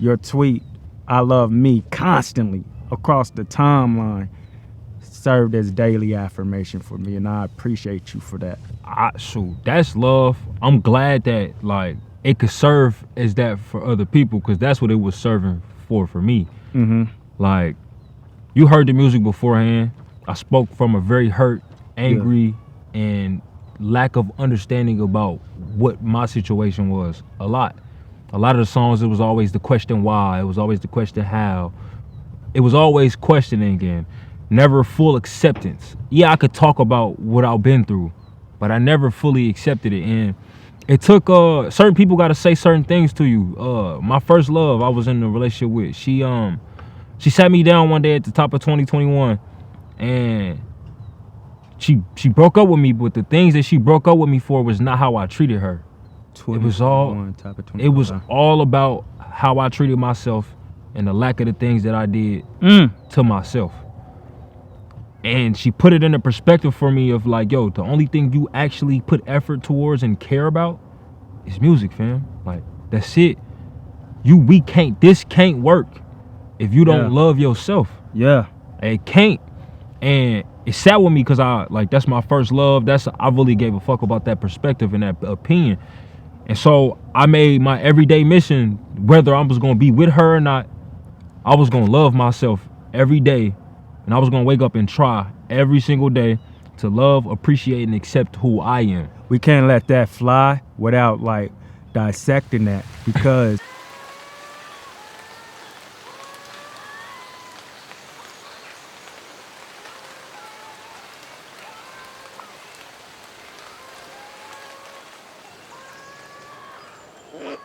Your tweet, I love me, constantly across the timeline served as daily affirmation for me, and I appreciate you for that. Shoot, that's love. I'm glad that like it could serve as that for other people, because that's what it was serving for me. Mm-hmm. Like, you heard the music beforehand. I spoke from a very hurt, angry, and lack of understanding about what my situation was. A lot of the songs, it was always the question why, it was always the question how, it was always questioning and never full acceptance. Yeah, I could talk about what I've been through, but I never fully accepted it. And it took certain people got to say certain things to you. My first love I was in a relationship with, she sat me down one day at the top of 2021, and she broke up with me, but the things that she broke up with me for was not how I treated her. It was all about how I treated myself and the lack of the things that I did to myself. And she put it in a perspective for me of like, yo, the only thing you actually put effort towards and care about is music, fam. Like, that's it. This can't work if you don't love yourself. Yeah. It can't. And it sat with me because that's my first love. I really gave a fuck about that perspective and that opinion. And so I made my everyday mission, whether I was going to be with her or not, I was going to love myself every day. And I was going to wake up and try every single day to love, appreciate, and accept who I am. We can't let that fly without like dissecting that, because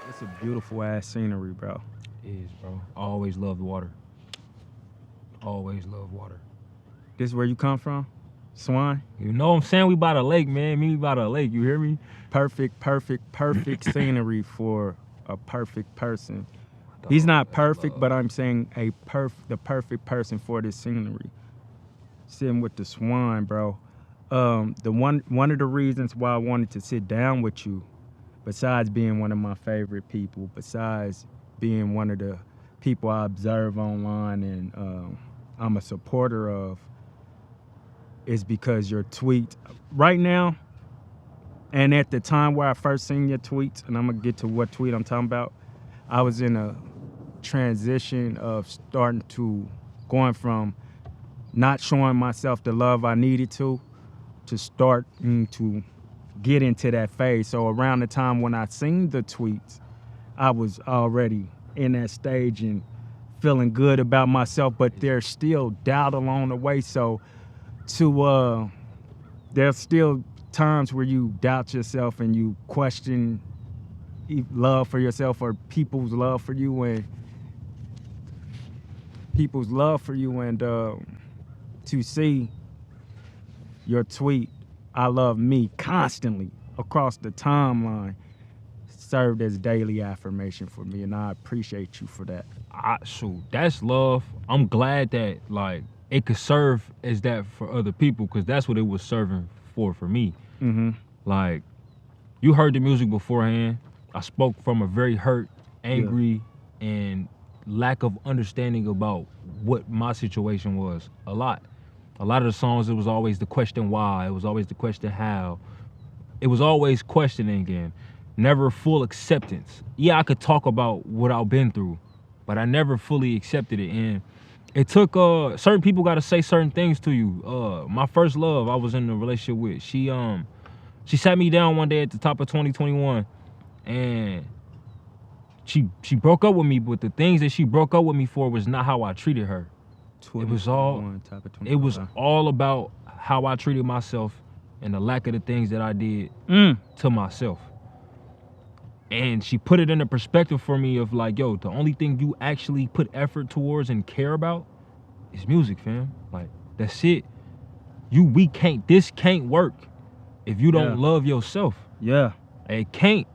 it's a beautiful ass scenery, bro. It is, bro. I always loved water. Always love water. This is where you come from? Swan? You know what I'm saying? We by the lake, man. Me by the lake, you hear me? Perfect scenery for a perfect person. He's not perfect, but I'm saying the perfect person for this scenery. Sitting with the Swan, bro. One of the reasons why I wanted to sit down with you, besides being one of my favorite people, besides being one of the people I observe online and I'm a supporter of, is because your tweet right now, and at the time where I first seen your tweets, and I'm gonna get to what tweet I'm talking about, I was in a transition of going from not showing myself the love I needed to starting to get into that phase. So around the time when I seen the tweets, I was already in that stage and feeling good about myself, but there's still doubt along the way. So there's still times where you doubt yourself and you question love for yourself or people's love for you, and to see your tweet, I love me, constantly across the timeline served as daily affirmation for me, and I appreciate you for that. Shoot, that's love. I'm glad that like it could serve as that for other people, because that's what it was serving for me. Mm-hmm. Like, you heard the music beforehand. I spoke from a very hurt, angry, and lack of understanding about what my situation was. A lot of the songs, it was always the question why, it was always the question how, it was always questioning and never full acceptance. Yeah, I could talk about what I've been through, but I never fully accepted it. And it took certain people got to say certain things to you. My first love I was in a relationship with, she sat me down one day at the top of 2021, and she broke up with me, but the things that she broke up with me for was not how I treated her. It was all about how I treated myself and the lack of the things that I did to myself. And she put it in a perspective for me of like, yo, the only thing you actually put effort towards and care about is music, fam. Like, that's it. This can't work if you don't love yourself. Yeah. It can't.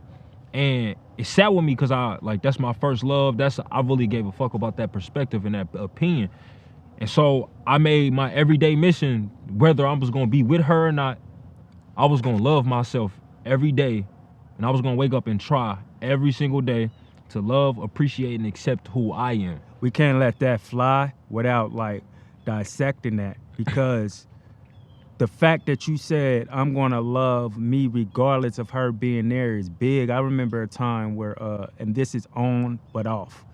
And it sat with me because that's my first love. I really gave a fuck about that perspective and that opinion. And so I made my everyday mission, whether I was going to be with her or not, I was going to love myself every day. And I was going to wake up and try every single day to love, appreciate, and accept who I am. We can't let that fly without like dissecting that, because the fact that you said I'm gonna love me regardless of her being there is big. I remember a time where and this is on but off,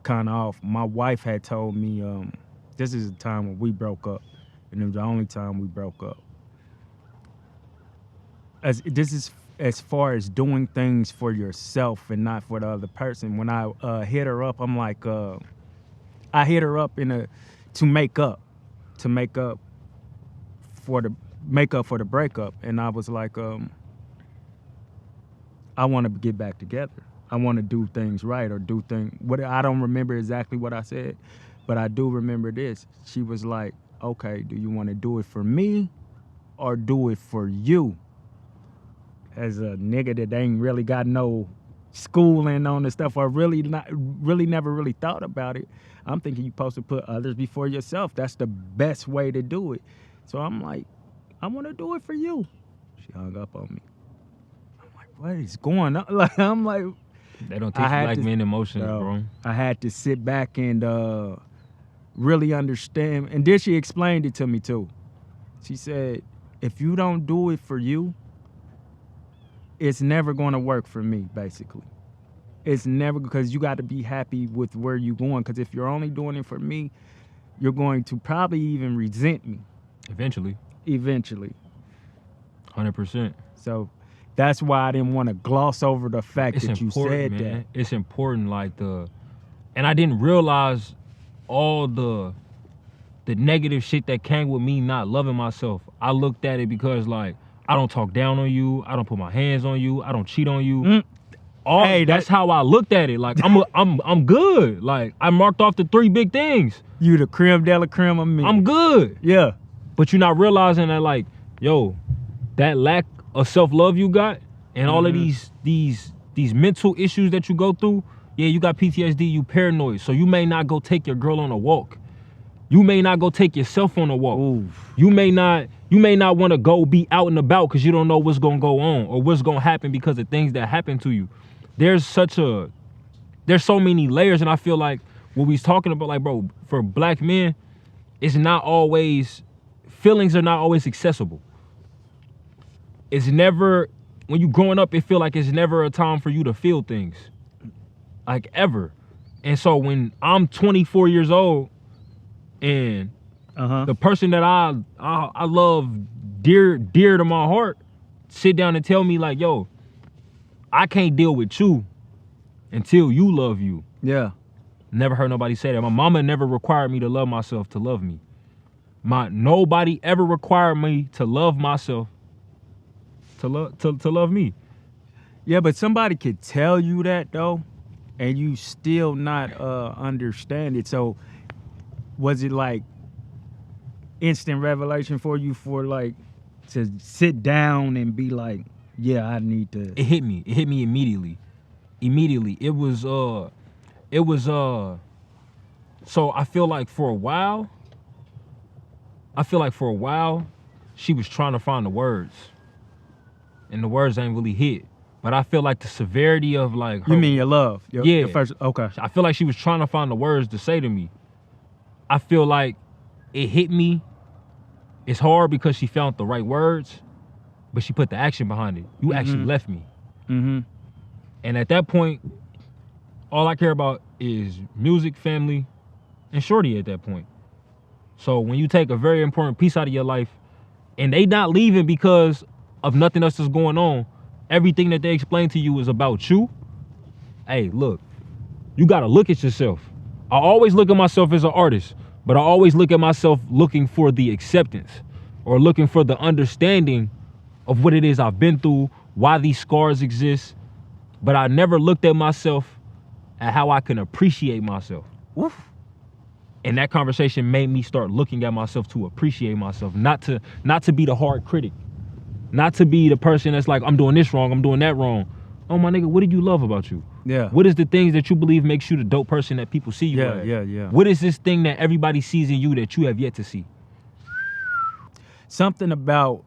kind of off. My wife had told me this is a time when we broke up, and it was the only time we broke up. This is as far as doing things for yourself and not for the other person. When I hit her up, I'm like, I hit her up to make up for the breakup, and I was like, I want to get back together. I want to do things right, or do things. What I don't remember exactly what I said, but I do remember this. She was like, "Okay, do you want to do it for me, or do it for you?" As a nigga that ain't really got no schooling on the stuff, or really never really thought about it, I'm thinking you're supposed to put others before yourself. That's the best way to do it. So I'm like, I want to do it for you. She hung up on me. I'm like, what is going on? Like, I'm like, They don't teach black men emotions, bro. I had to sit back and really understand. And then she explained it to me too. She said, if you don't do it for you, it's never going to work for me, basically. It's never, because you got to be happy with where you're going. Because if you're only doing it for me, you're going to probably even resent me. Eventually. 100%. So that's why I didn't want to gloss over the fact that you said that. It's important, and I didn't realize all the negative shit that came with me not loving myself. I looked at it because, like, I don't talk down on you. I don't put my hands on you. I don't cheat on you. That's how I looked at it. Like, I'm good. Like, I marked off the 3 big things. You the creme de la creme of me. I'm good. Yeah. But you're not realizing that, like, yo, that lack of self-love you got, and all of these mental issues that you go through, yeah, you got PTSD, you paranoid. So you may not go take your girl on a walk. You may not go take yourself on a walk. Oof. You may not want to go be out and about because you don't know what's going to go on or what's going to happen because of things that happen to you. There's so many layers, and I feel like what we was talking about, like, bro, for black men, feelings are not always accessible. It's never, when you growing up, it feel like it's never a time for you to feel things, like, ever. And so when I'm 24 years old and the person that I love dear to my heart sit down and tell me, like, yo, I can't deal with you until you love you. Yeah. Never heard nobody say that. My mama never required me to love myself to love me. Nobody ever required me to love myself to love me. Yeah, but somebody could tell you that though, and you still not understand it. So was it like instant revelation for you to sit down and be like, yeah, I need to? It hit me immediately. It was so I feel like for a while she was trying to find the words, and the words ain't really hit. But I feel like the severity of, like, her, you mean your love? Your first, okay. I feel like she was trying to find the words to say to me. I feel like it hit me. It's hard because she found the right words, but she put the action behind it. You actually left me. Mm-hmm. And at that point, all I care about is music, family, and shorty at that point. So when you take a very important piece out of your life and they not leaving because of nothing else that's going on, everything that they explain to you is about you. Hey, look, you got to look at yourself. I always look at myself as an artist, but I always look at myself looking for the acceptance or looking for the understanding of what it is I've been through, why these scars exist. But I never looked at myself at how I can appreciate myself. Oof. And that conversation made me start looking at myself to appreciate myself, not to be the hard critic, not to be the person that's like, I'm doing this wrong, I'm doing that wrong. Oh, my nigga, what did you love about you? Yeah. What is the things that you believe makes you the dope person that people see you as? Yeah. What is this thing that everybody sees in you that you have yet to see? Something about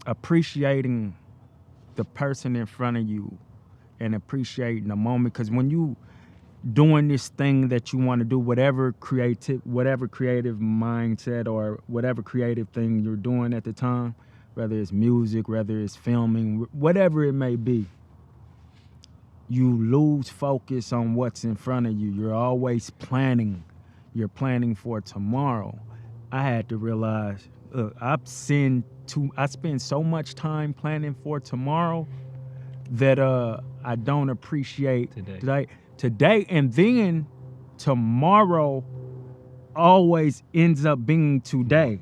appreciating the person in front of you and appreciating the moment. Because when you doing this thing that you want to do, whatever creative mindset or whatever creative thing you're doing at the time, whether it's music, whether it's filming, whatever it may be, you lose focus on what's in front of you. You're always planning. You're planning for tomorrow. I had to realize, look, I spend so much time planning for tomorrow that I don't appreciate today. And then tomorrow always ends up being today.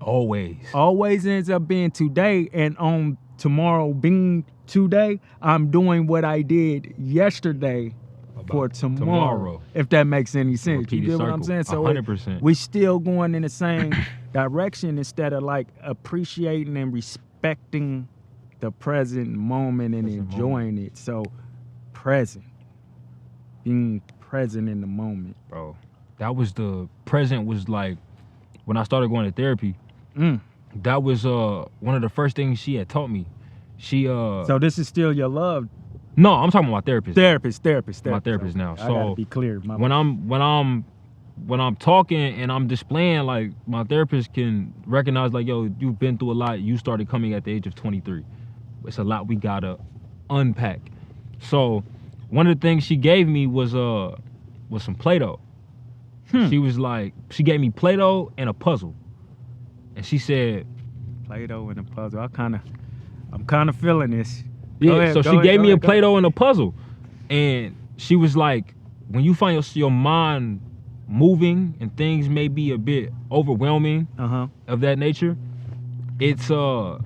Always ends up being today. And on tomorrow being today, I'm doing what I did yesterday for tomorrow. If that makes any sense. You get what I'm saying? So 100%. We still going in the same direction instead of like appreciating and respecting the present moment and enjoying it. So being present in the moment. Bro, that was the present was like when I started going to therapy. That was one of the first things she had taught me. So this is still your love? No, I'm talking about my therapist. Therapist. My therapist now. So I gotta be clear. When I'm talking and I'm displaying, like, my therapist can recognize, like, yo, you've been through a lot. You started coming at the age of 23. It's a lot we gotta unpack. So one of the things she gave me was some Play-Doh. She gave me Play-Doh and a puzzle. And she said, Play-Doh and a puzzle. I'm kind of feeling this. Yeah, so she gave me a Play-Doh and a puzzle. And she was like, when you find your mind moving and things may be a bit overwhelming of that nature, it's the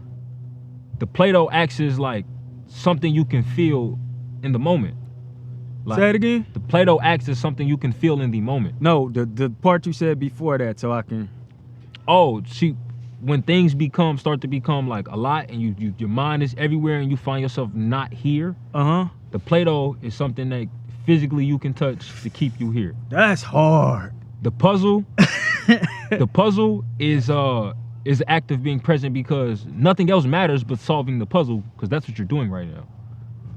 Play-Doh acts as like something you can feel in the moment. Like, say it again? The Play-Doh acts as something you can feel in the moment. No, the part you said before that, so I can... Oh, when things start to become like a lot and your mind is everywhere and you find yourself not here, the Play-Doh is something that physically you can touch to keep you here. That's hard. The puzzle is the act of being present because nothing else matters but solving the puzzle, because that's what you're doing right now.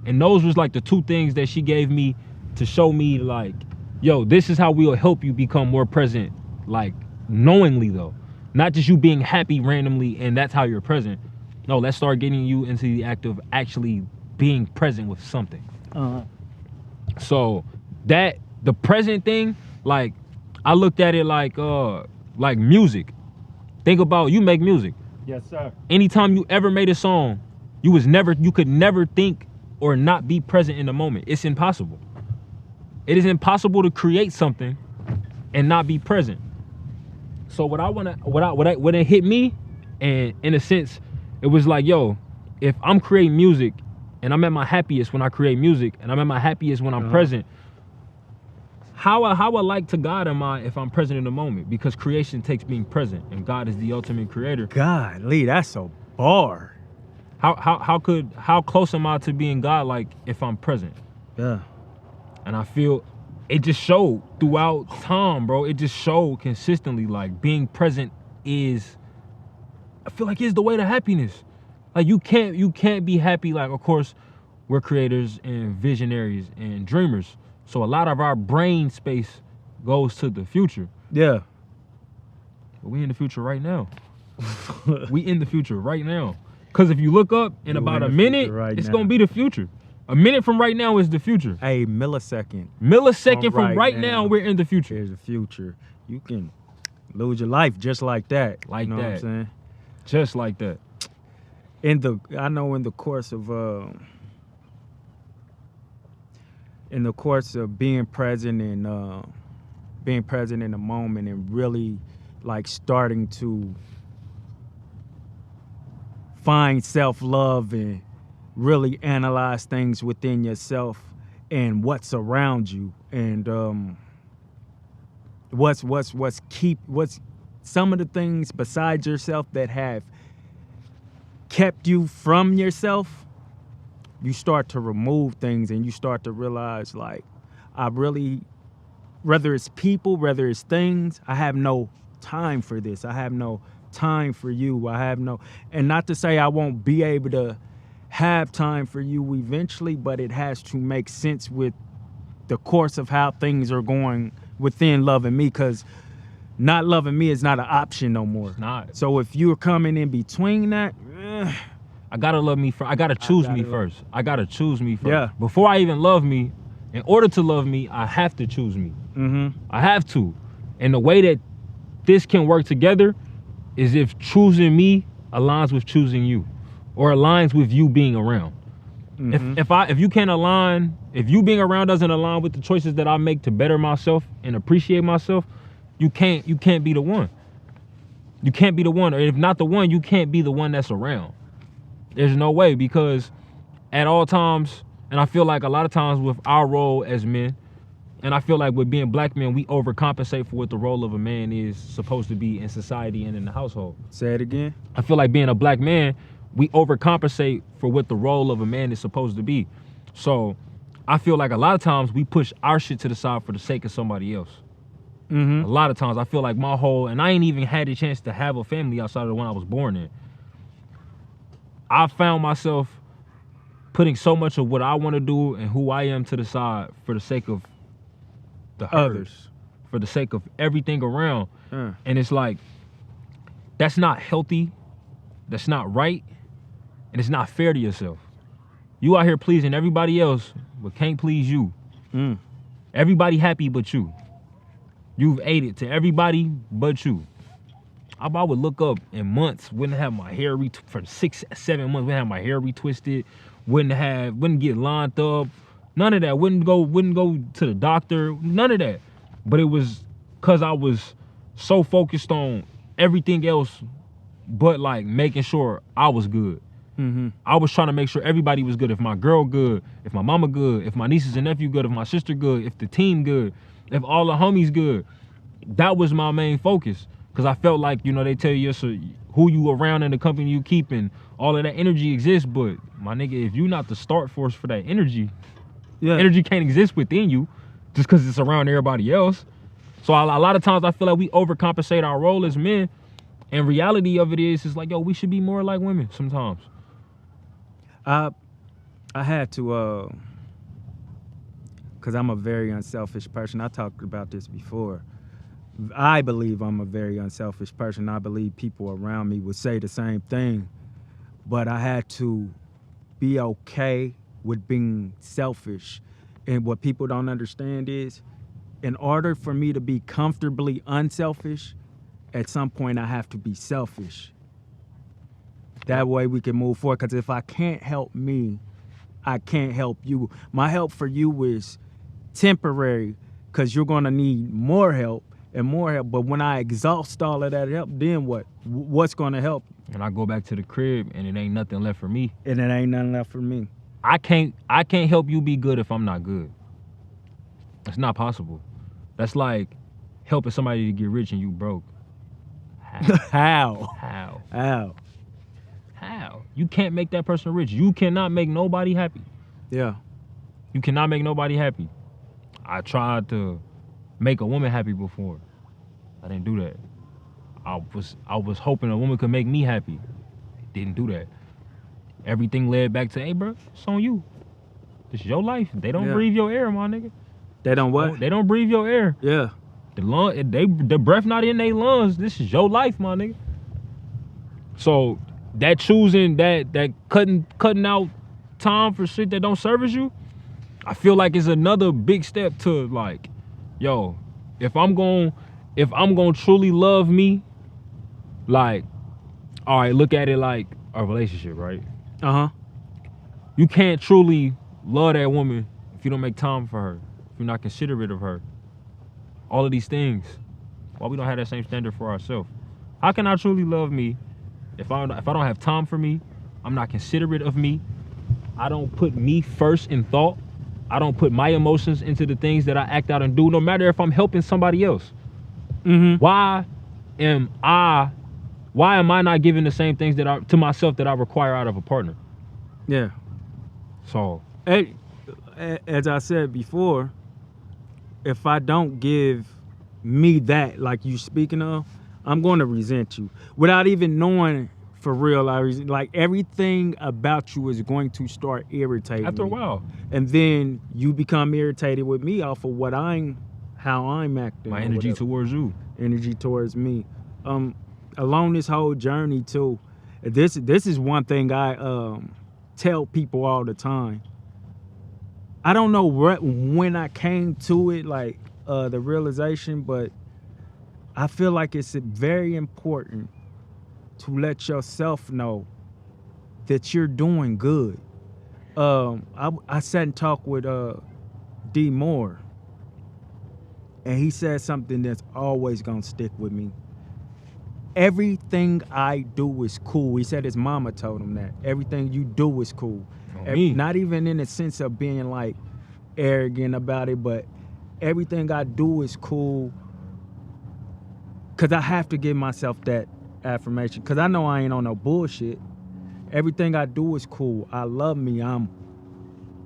And those was like the two things that she gave me to show me, like, yo, this is how we'll help you become more present, like, knowingly though. Not just you being happy randomly and that's how you're present. No, let's start getting you into the act of actually being present with something. So the present thing, like, I looked at it like music. Think about, you make music. Yes, sir. Anytime you ever made a song, you could never think or not be present in the moment. It's impossible. It is impossible to create something and not be present. So what it hit me, and in a sense, it was like, yo, if I'm creating music and I'm at my happiest when I create music and I'm at my happiest when I'm present, how alike to God am I if I'm present in the moment? Because creation takes being present and God is the ultimate creator. Golly, that's a bar. How close am I to being God, like, if I'm present? Yeah. And I feel it just showed throughout time, bro. It just showed consistently, like, being present I feel like is the way to happiness. Like, you can't be happy. Like, of course, we're creators and visionaries and dreamers. So a lot of our brain space goes to the future. Yeah. But we in the future right now. We in the future right now. Because if you look up in about a minute, it's going to be the future. A minute from right now is the future. A millisecond. Millisecond from right now, we're in the future. Here's the future. You can lose your life just like that. Like you know that. What I'm saying? Just like that. I know in the course of being present and being present in the moment and really, like, starting to find self-love and really analyze things within yourself and what's around you, and what's some of the things besides yourself that have kept you from yourself. You start to remove things and you start to realize, like, whether it's people, whether it's things, I have no time for this. I have no time for you. And not to say I won't be able to have time for you eventually, but it has to make sense with the course of how things are going within loving me, because not loving me is not an option no more. It's not. So if you're coming in between that, I gotta love me first. I gotta choose me first. I gotta choose me first. Yeah. Before I even love me, in order to love me, I have to choose me. I have to. And the way that this can work together is if choosing me aligns with choosing you, or aligns with you being around. If you can't align, if you being around doesn't align with the choices that I make to better myself and appreciate myself, you can't be the one. You can't be the one. Or if not the one, you can't be the one that's around. There's no way, because at all times, and I feel like a lot of times with our role as men, and I feel like with being black men, we overcompensate for what the role of a man is supposed to be in society and in the household. Say it again. I feel like being a black man, we overcompensate for what the role of a man is supposed to be. So I feel like a lot of times we push our shit to the side for the sake of somebody else. A lot of times I feel like my whole, and I ain't even had a chance to have a family outside of the one I was born in. I found myself putting so much of what I want to do and who I am to the side for the sake of the others, for the sake of everything around. And it's like, that's not healthy, that's not right, and it's not fair to yourself. You out here pleasing everybody else, but can't please you. Everybody happy but you. You've ate it to everybody but you. I would look up in months, wouldn't have my hair for 6-7 months, wouldn't have my hair retwisted, wouldn't get lined up, none of that. Wouldn't go to the doctor, none of that. But it was because I was so focused on everything else, but like making sure I was good. I was trying to make sure everybody was good. If my girl good, if my mama good, if my nieces and nephew good, if my sister good, if the team good, if all the homies good. That was my main focus. Because I felt like, you know, they tell you who you around and the company you keep and all of that energy exists. But my nigga, if you not the start force for that energy, energy can't exist within you just because it's around everybody else. So a lot of times I feel like we overcompensate our role as men. And reality of it is, it's like, yo, we should be more like women sometimes. I had to, because I'm a very unselfish person. I talked about this before. I believe I'm a very unselfish person. I believe people around me would say the same thing. But I had to be okay with being selfish. And what people don't understand is, in order for me to be comfortably unselfish, at some point I have to be selfish. That way we can move forward. Because if I can't help me, I can't help you. My help for you is temporary, because you're going to need more help and more help. But when I exhaust all of that help, then what? What's going to help? And I go back to the crib and it ain't nothing left for me. And it ain't nothing left for me. I can't help you be good if I'm not good. It's not possible. That's like helping somebody to get rich and you broke. How? How? You can't make that person rich. You cannot make nobody happy. Yeah. You cannot make nobody happy. I tried to make a woman happy before. I didn't do that. I was hoping a woman could make me happy. Didn't do that. Everything led back to, hey, bro, it's on you. This is your life. They don't breathe your air, my nigga. They don't what? They don't breathe your air. Yeah. The breath not in their lungs. This is your life, my nigga. So that choosing, that cutting out time for shit that don't service you, I feel like it's another big step to like, yo, if I'm gonna truly love me, like, all right, look at it like a relationship, right? You can't truly love that woman if you don't make time for her, if you're not considerate of her. All of these things. Why we don't have that same standard for ourselves? How can I truly love me if I don't have time for me? I'm not considerate of me. I don't put me first in thought. I don't put my emotions into the things that I act out and do, no matter if I'm helping somebody else. Why am I not giving the same things to myself that I require out of a partner? Yeah. So, as I said before, if I don't give me that, like you speaking of, I'm going to resent you without even knowing For real, like everything about you is going to start irritating After a me. while, And then you become irritated with me off of how I'm acting. my or energy whatever. towards you. Energy towards me. Along this whole journey too, this is one thing I tell people all the time. I don't know when I came to it, like the realization, but I feel like it's very important to let yourself know that you're doing good. I sat and talked with D Moore, and he said something that's always gonna stick with me. Everything I do is cool. He said his mama told him that. Everything you do is cool. Me. Not even in the sense of being like arrogant about it, but everything I do is cool. Cause I have to give myself that affirmation. Cause I know I ain't on no bullshit. Everything I do is cool. I love me. I'm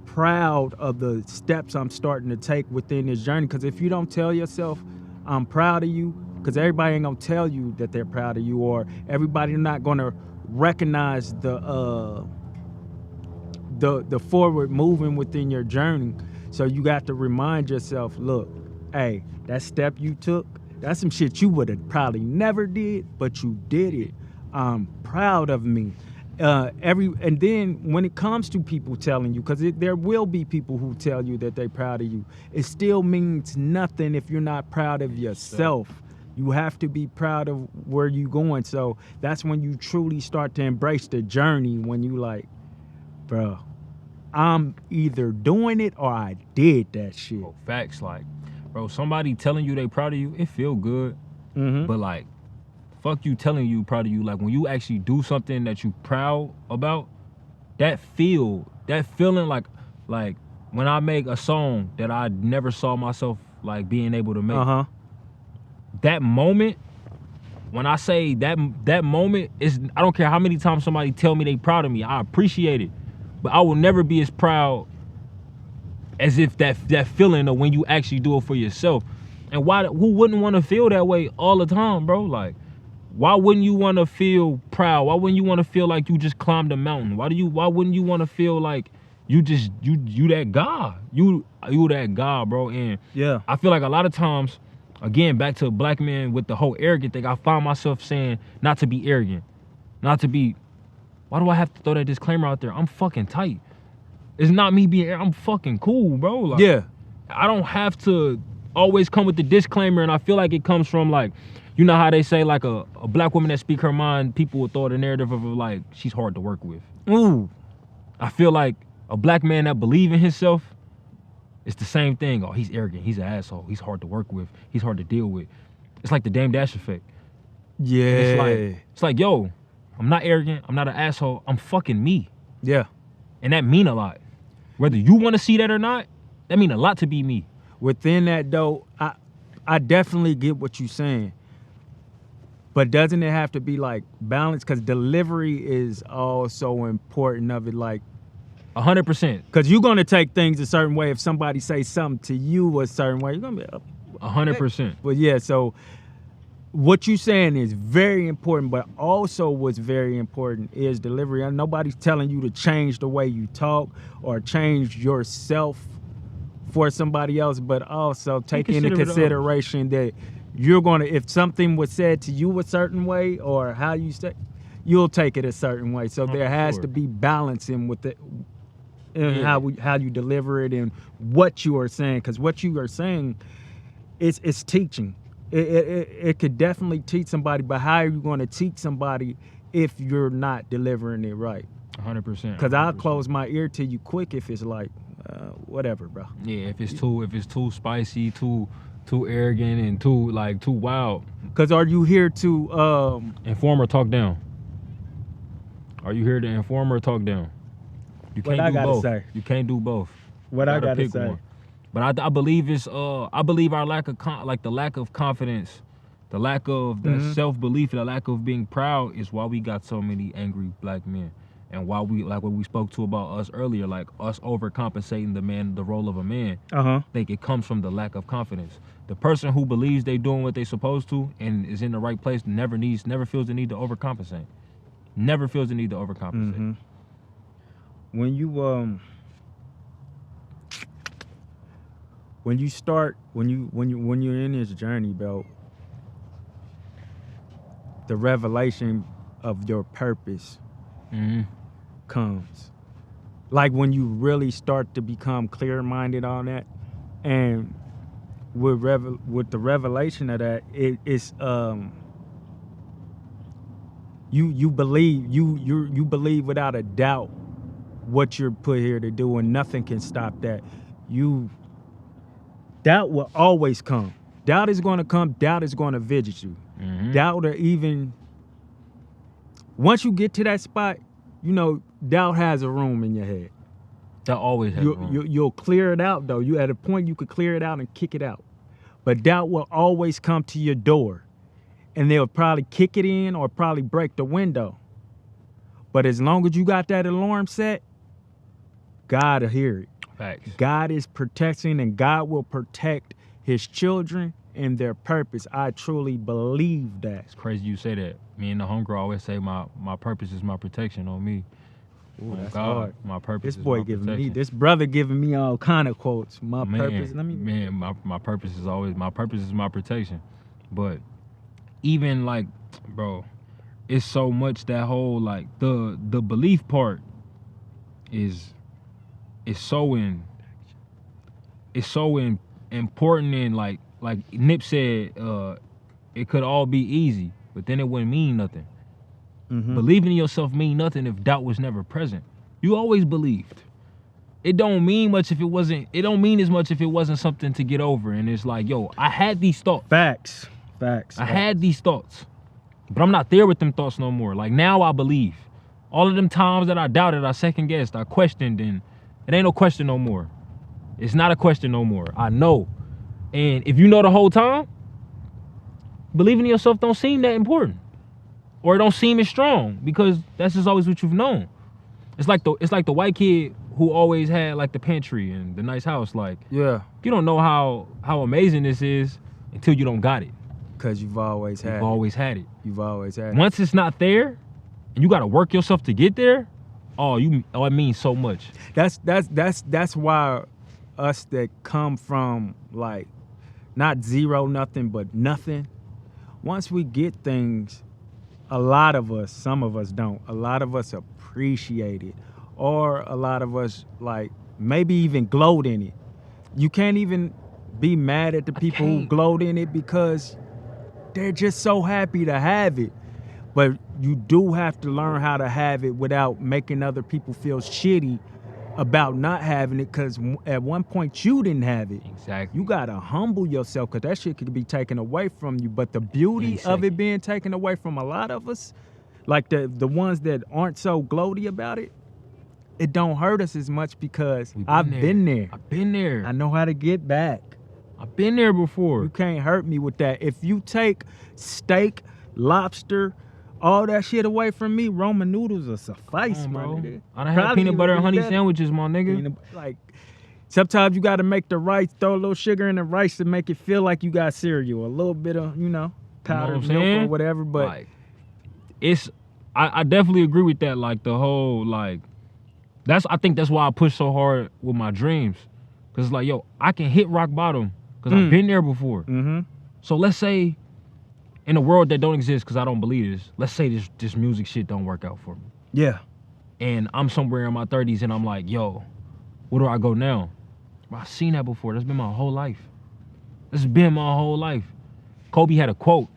proud of the steps I'm starting to take within this journey. Cause if you don't tell yourself I'm proud of you, because everybody ain't gonna tell you that they're proud of you, or everybody not gonna recognize the forward moving within your journey. So you got to remind yourself, look, hey, that step you took, that's some shit you would have probably never did, but you did it. I'm proud of me. And then when it comes to people telling you, because there will be people who tell you that they're proud of you, it still means nothing if you're not proud of yourself. You have to be proud of where you're going. So that's when you truly start to embrace the journey, when you like, bro, I'm either doing it or I did that shit. Bro, facts, like, bro, somebody telling you they proud of you, it feel good. Mm-hmm. But like, fuck you telling you proud of you. Like when you actually do something that you proud about, that feeling like when I make a song that I never saw myself like being able to make. That moment, when I say that moment is, I don't care how many times somebody tell me they proud of me, I appreciate it. But I will never be as proud as if that feeling of when you actually do it for yourself. And who wouldn't want to feel that way all the time, bro? Like, why wouldn't you want to feel proud? Why wouldn't you want to feel like you just climbed a mountain? Why wouldn't you want to feel like you that guy? You that guy, bro. And Yeah. I feel like a lot of times, again, back to black men with the whole arrogant thing, I find myself saying not to be arrogant, not to be, why do I have to throw that disclaimer out there? I'm fucking tight. It's not me being, I'm fucking cool, bro. Like, Yeah. I don't have to always come with the disclaimer, and I feel like it comes from like, you know how they say like a black woman that speak her mind, people will throw the narrative of like, she's hard to work with. Ooh. I feel like a black man that believe in himself, it's the same thing. Oh, he's arrogant. He's an asshole. He's hard to work with. He's hard to deal with. It's like the Dame Dash effect. Yeah. And it's like, yo, I'm not arrogant. I'm not an asshole. I'm fucking me. Yeah. And that mean a lot. Whether you want to see that or not, that mean a lot to be me. Within that though, I definitely get what you're saying. But doesn't it have to be like balanced? Because delivery is also important of it. Like, 100%. because you're going to take things a certain way. If somebody say something to you a certain way, you're going to be 100%. But yeah, so what you saying is very important, but also what's very important is delivery. And nobody's telling you to change the way you talk or change yourself for somebody else, but also take into consideration that you're going to, if something was said to you a certain way or how you say, you'll take it a certain way. So there has to be balancing with it. And how you deliver it and what you are saying, because what you are saying is teaching. It could definitely teach somebody, but how are you going to teach somebody if you're not delivering it right? 100%. Because I'll close my ear to you quick if it's like whatever, bro. Yeah, if it's too spicy, too arrogant, and too wild. Because are you here to inform or talk down? Are you here to inform or talk down? You can't do both. Say. You can't do both. What I gotta say. One. But I believe it's I believe our lack of the lack of confidence, the lack of the self-belief, the lack of being proud is why we got so many angry black men, and why we, like what we spoke to about us earlier, like us overcompensating the role of a man. I think it comes from the lack of confidence. The person who believes they doing what they supposed to and is in the right place never feels the need to overcompensate. Never feels the need to overcompensate. Mm-hmm. When you when you're in this journey, bro, the revelation of your purpose comes. Like when you really start to become clear-minded on that, and with the revelation of that, it's you believe without a doubt what you're put here to do, and nothing can stop that. Doubt will always come. Doubt is going to come. Doubt is going to visit you. Doubt, or even once you get to that spot, doubt has a room in your head. That always has a room. You'll clear it out, though. You at a point you could clear it out and kick it out. But doubt will always come to your door, and they'll probably kick it in or probably break the window. But as long as you got that alarm set, God will hear it. Facts. God is protecting, and God will protect his children and their purpose. I truly believe that. It's crazy you say that. Me and the homegirl always say my purpose is my protection on me. Ooh, that's God, hard. my purpose. This boy is my protection. this brother giving me all kind of quotes. My purpose. My purpose is always my purpose is my protection. But even like, bro, it's so much that whole like the belief part is so important, and like Nip said, it could all be easy, but then it wouldn't mean nothing. Believing in yourself mean nothing if doubt was never present. You always believed. It don't mean much if it wasn't. It don't mean as much if it wasn't something to get over. And it's like, yo, I had these thoughts. Facts. I had these thoughts, but I'm not there with them thoughts no more. Like now I believe. All of them times that I doubted, I second guessed, I questioned, and it ain't no question no more. It's not a question no more. I know. And if you know the whole time, believing in yourself don't seem that important. Or it don't seem as strong, because that's just always what you've known. It's like the white kid who always had like the pantry and the nice house. Like, yeah, you don't know how amazing this is until you don't got it. Because you've always had it. You've always had it. it. Once it's not there, and you got to work yourself to get there, it means so much. That's why us that come from like not zero nothing but nothing, once we get things, a lot of us, some of us don't, a lot of us appreciate it, or a lot of us like maybe even gloat in it. You can't even be mad at the people who gloat in it because they're just so happy to have it. But you do have to learn how to have it without making other people feel shitty about not having it, because at one point you didn't have it. Exactly. You gotta humble yourself, because that shit could be taken away from you. But the beauty of it being taken away from a lot of us, like the ones that aren't so gloaty about it, it don't hurt us as much because I've been there. I've been there. I know how to get back. I've been there before. You can't hurt me with that. If you take steak, lobster, all that shit away from me, Roman noodles will suffice, my nigga. I done had peanut butter and honey sandwiches, my nigga. Like, sometimes you got to make the rice, throw a little sugar in the rice to make it feel like you got cereal. A little bit of, powdered milk or whatever. But like, I definitely agree with that. Like the whole, like, I think that's why I push so hard with my dreams. Because it's like, yo, I can hit rock bottom because I've been there before. So let's say, in a world that don't exist, because I don't believe this, let's say this music shit don't work out for me. Yeah. And I'm somewhere in my 30s and I'm like, yo, where do I go now? Bro, I've seen that before. That's been my whole life. Kobe had a quote.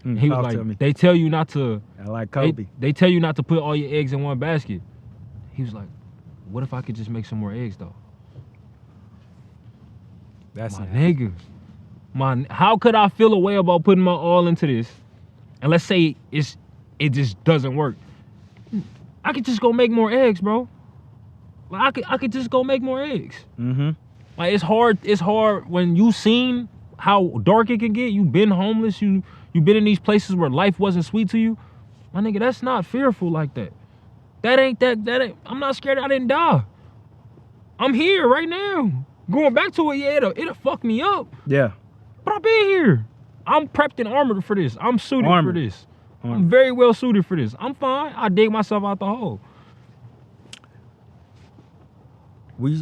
He was like, they tell you not to. I like Kobe. They tell you not to put all your eggs in one basket. He was like, what if I could just make some more eggs though? That's my nigga. How could I feel a way about putting my all into this? And let's say it just doesn't work. I could just go make more eggs, bro. Like I could just go make more eggs. Like it's hard when you seen how dark it can get. You been homeless. You been in these places where life wasn't sweet to you. My nigga, that's not fearful like that. That ain't. I'm not scared I didn't die. I'm here right now. Going back to it, yeah, it'll fuck me up. Yeah. But I've been here. I'm prepped and armored for this. I'm suited for this. I'm very well suited for this. I'm fine. I dig myself out the hole. We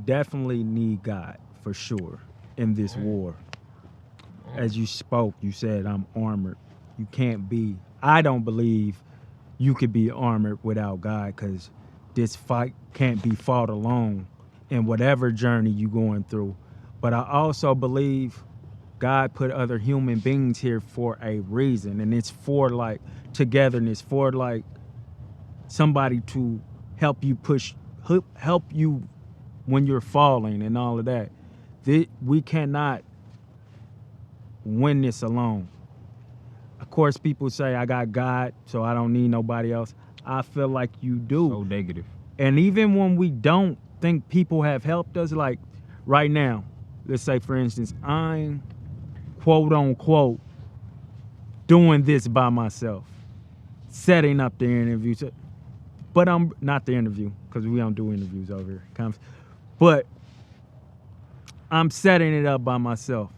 definitely need God for sure in this war. As you spoke, you said I'm armored. You can't be. I don't believe you could be armored without God, because this fight can't be fought alone in whatever journey you're going through. But I also believe God put other human beings here for a reason, and it's for like togetherness, for like somebody to help you help you when you're falling and all of that. We cannot win this alone. Of course, people say I got God, so I don't need nobody else. I feel like you do. So negative. And even when we don't think people have helped us, like right now, let's say for instance, I'm quote unquote doing this by myself, setting up the interview. But I'm not the interview, because we don't do interviews over here. But I'm setting it up by myself.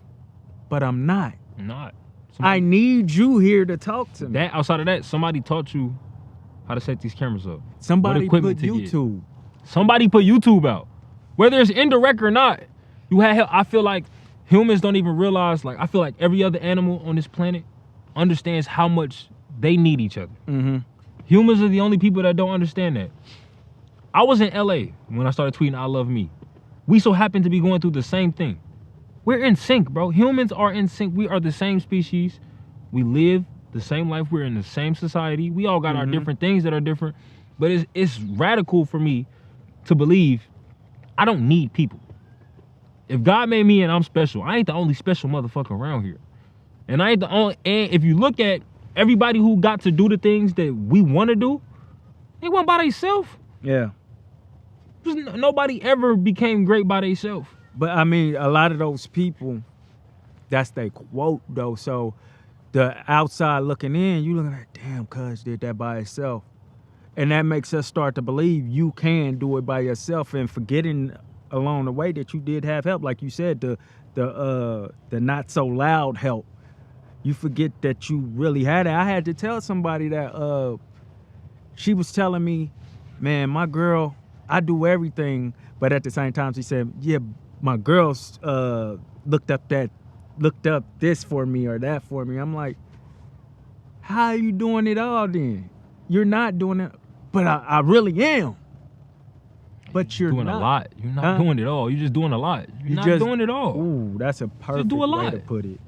But I'm not. Not. I need you here to talk to me. That outside of that, somebody taught you how to set these cameras up. Somebody put YouTube. Somebody put YouTube out. Whether it's indirect or not, you had help. I feel like humans don't even realize, like, I feel like every other animal on this planet understands how much they need each other. Mm-hmm. Humans are the only people that don't understand that. I was in LA when I started tweeting I love me. We so happen to be going through the same thing. We're in sync, bro. Humans are in sync. We are the same species. We live the same life. We're in the same society. We all got our different things that are different. But it's radical for me to believe I don't need people. If God made me and I'm special, I ain't the only special motherfucker around here. And I ain't the only. And if you look at everybody who got to do the things that we want to do, they went by themselves. Yeah. Nobody ever became great by themselves. But I mean, a lot of those people, that's their quote though. So the outside looking in, you looking like, damn, cuz did that by itself. And that makes us start to believe you can do it by yourself, and forgetting along the way that you did have help. Like you said, the not so loud help. You forget that you really had it. I had to tell somebody that she was telling me, man, my girl, I do everything, but at the same time she said, yeah, my girls looked up this for me or that for me. I'm like, how are you doing it all then? You're not doing it, but I really am. But you're doing not. a lot. You're not doing it all. You're just doing a lot. You're not doing it all. Ooh, that's a perfect do a way lot. to put it.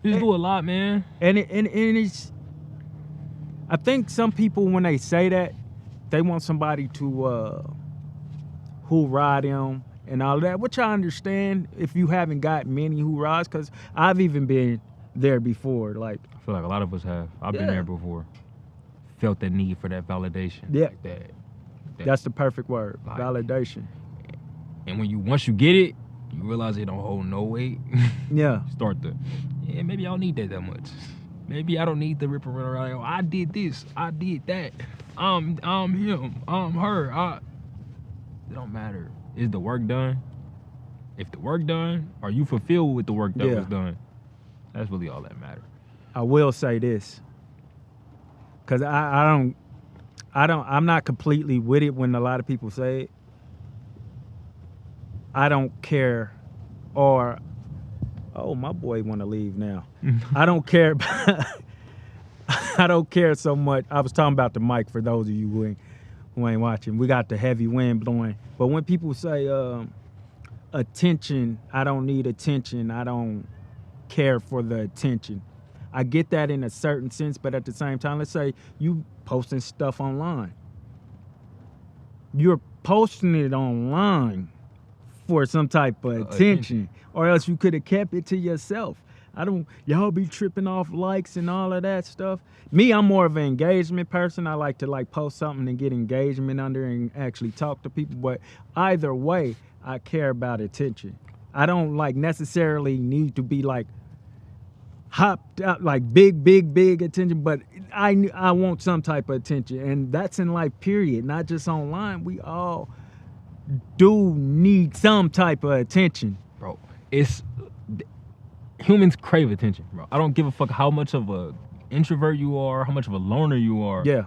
Just do a lot, man. And it's, I think some people, when they say that, they want somebody to hoorah them and all that, which I understand if you haven't got many hoorahs, because I've even been there before. Like, I feel like a lot of us have. I've been there before. Felt the need for that validation. Yeah. Like that's the perfect word, like, validation. And once you get it, you realize it don't hold no weight. Yeah. Start maybe I don't need that much. Maybe I don't need the rip around. Like, oh, I did this, I did that. I'm him, I'm her. It don't matter. Is the work done? If the work done, are you fulfilled with the work that was done? That's really all that matters. I will say this, because I'm not completely with it when a lot of people say it. I don't care, or, oh, my boy want to leave now. I don't care. I don't care so much. I was talking about the mic for those of you who ain't watching. We got the heavy wind blowing. But when people say attention, I don't need attention. I don't care for the attention. I get that in a certain sense, but at the same time, let's say you posting stuff online. You're posting it online for some type of attention, or else you could have kept it to yourself. Y'all be tripping off likes and all of that stuff. Me, I'm more of an engagement person. I like to post something and get engagement under and actually talk to people. But either way, I care about attention. I don't necessarily need to be hopped out, big attention, but I want some type of attention. And that's in life, period, not just online. We all do need some type of attention. Bro, humans crave attention, bro. I don't give a fuck how much of a introvert you are, how much of a loner you are. Yeah.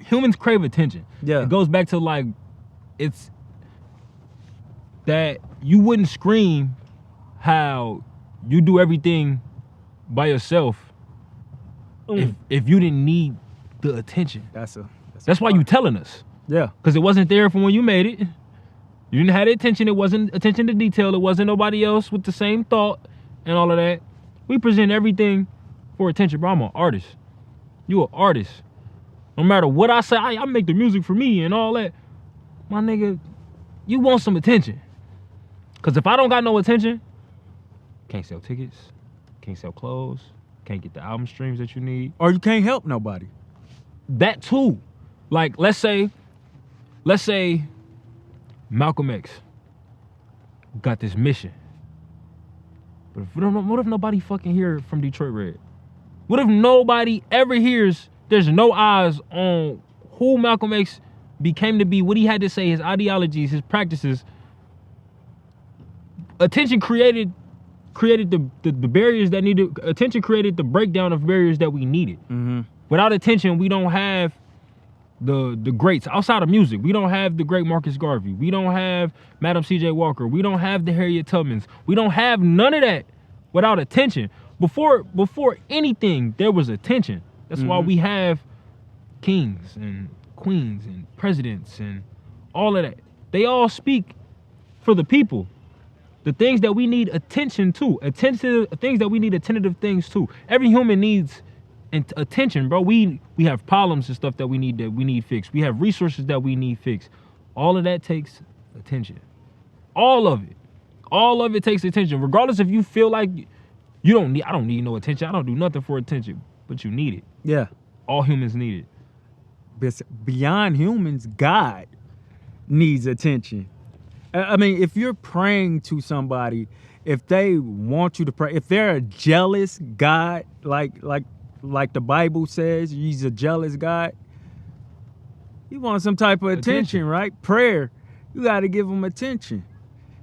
Humans crave attention. Yeah. It goes back to like, it's that you wouldn't scream how you do everything by yourself if you didn't need the attention. That's why you telling us. Yeah. Because it wasn't there from when you made it. You didn't have the attention. It wasn't attention to detail. It wasn't nobody else with the same thought and all of that. We present everything for attention, bro. I'm an artist. You an artist. No matter what I say, I make the music for me and all that. My nigga, you want some attention. Because if I don't got no attention, can't sell tickets, can't sell clothes, can't get the album streams that you need. Or you can't help nobody. That too. Like, let's say Malcolm X got this mission. But what if nobody fucking hear from Detroit Red? What if nobody ever hears, there's no eyes on who Malcolm X became to be, what he had to say, his ideologies, his practices. Attention created the barriers that needed, attention created the breakdown of barriers that we needed. Mm-hmm. Without attention, we don't have the greats outside of music. We don't have the great Marcus Garvey. We don't have Madam C.J. Walker. We don't have the Harriet Tubmans. We don't have none of that without attention. Before anything, there was attention. That's why we have kings and queens and presidents and all of that. They all speak for the people. The things that we need attention to, things that we need attentive things to. Every human needs attention, bro. We have problems and stuff that we need fixed. We have resources that we need fixed. All of that takes attention. All of it takes attention. Regardless if you feel like I don't need no attention. I don't do nothing for attention, but you need it. Yeah. All humans need it. But beyond humans, God needs attention. I mean, if you're praying to somebody, if they want you to pray, if they're a jealous God, like the Bible says, he's a jealous God, you want some type of attention, right? Prayer, you got to give them attention.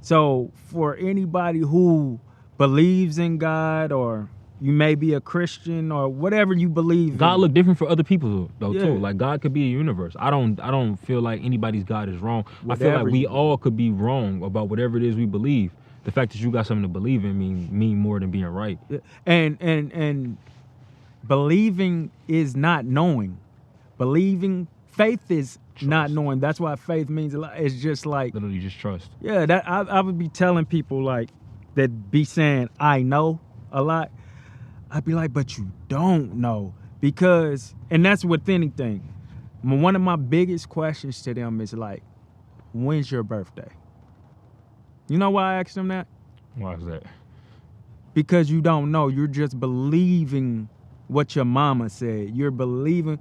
So for anybody who believes in God, or you may be a Christian or whatever you believe God in. look different for other people though Yeah. too. Like God could be a universe. I don't feel like anybody's God is wrong. I feel Whatever like we you- all could be wrong about whatever it is we believe. The fact that you got something to believe in mean more than being right. And believing is not knowing. Faith is not knowing. That's why faith means a lot. It's just like, Literally just trust. yeah, that I would be telling people like that be saying I know a lot. I'd be like, but you don't know, because, and that's with anything. One of my biggest questions to them is like, when's your birthday? You know why I asked them that? Why is that? Because you don't know. You're just believing what your mama said. You're believing.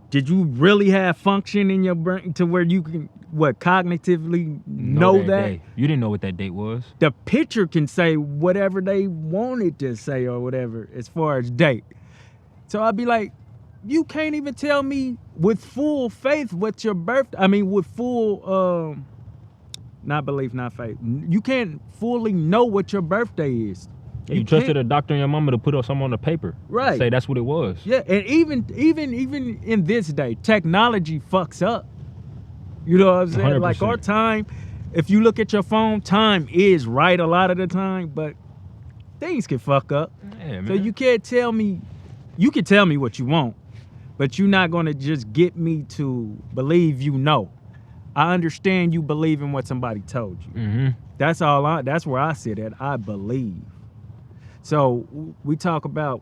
Did you really have function in your brain to where you can, cognitively know that? Day. You didn't know what that date was. The picture can say whatever they wanted to say or whatever as far as date. So I'd be like, you can't even tell me with full faith what your birthday, with full, not belief, not faith. You can't fully know what your birthday is. Yeah, you trusted a doctor and your mama to put something on the paper. Right. Say that's what it was. Yeah, and even in this day, technology fucks up. You know what I'm saying? 100%. Like our time, if you look at your phone, time is right a lot of the time, but things can fuck up. Yeah, man. So you can't tell me, you can tell me what you want, but you're not gonna just get me to believe you know. I understand you believe in what somebody told you. Mm-hmm. That's where I sit at. I believe. So we talk about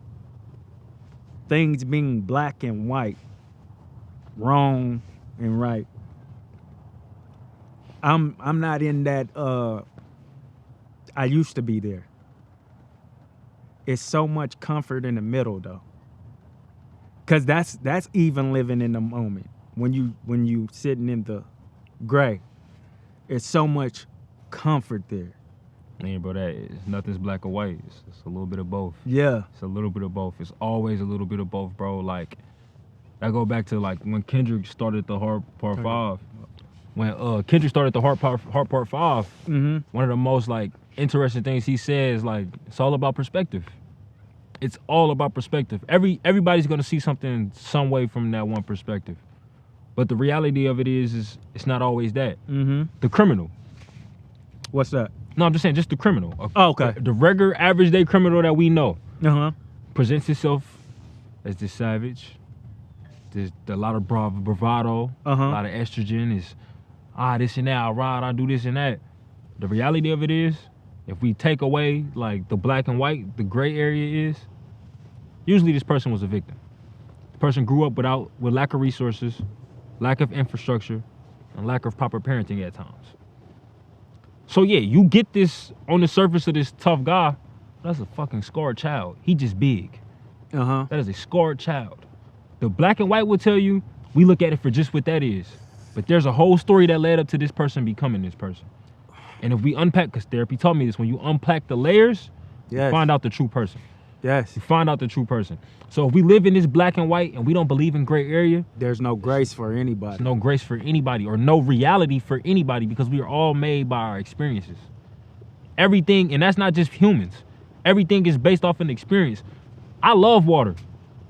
things being black and white, wrong and right. I'm not in that. I used to be there. It's so much comfort in the middle though, cause that's even living in the moment. When you sitting in the gray, it's so much comfort there. Man, bro, nothing's black or white. It's a little bit of both. Yeah. It's a little bit of both. It's always a little bit of both, bro. Like, I go back to like when Kendrick started the Hard Part 5. When Kendrick started the Hard Part 5, Mm-hmm. one of the most like interesting things he says, like, it's all about perspective. It's all about perspective. Everybody's gonna see something some way from that one perspective. But the reality of it is it's not always that. Mm-hmm. The criminal. What's that? No, I'm just saying, just the criminal. Oh, okay. The regular, average day criminal that we know Uh-huh. presents itself as this savage. There's a lot of bravado, a lot of estrogen. Is this and that. I ride. I do this and that. The reality of it is, if we take away like the black and white, the gray area is usually this person was a victim. The person grew up with lack of resources, lack of infrastructure, and lack of proper parenting at times. So yeah, you get this on the surface of this tough guy. That's a fucking scarred child. He just big. That is a scarred child. The black and white will tell you, we look at it for just what that is. But there's a whole story that led up to this person becoming this person. And if we unpack, because therapy taught me this, when you unpack the layers, you find out the true person. Yes. You find out the true person. So if we live in this black and white and we don't believe in gray area, there's no grace for anybody. There's no grace for anybody or no reality for anybody, because we are all made by our experiences. Everything, and that's not just humans. Everything is based off an experience. I love water.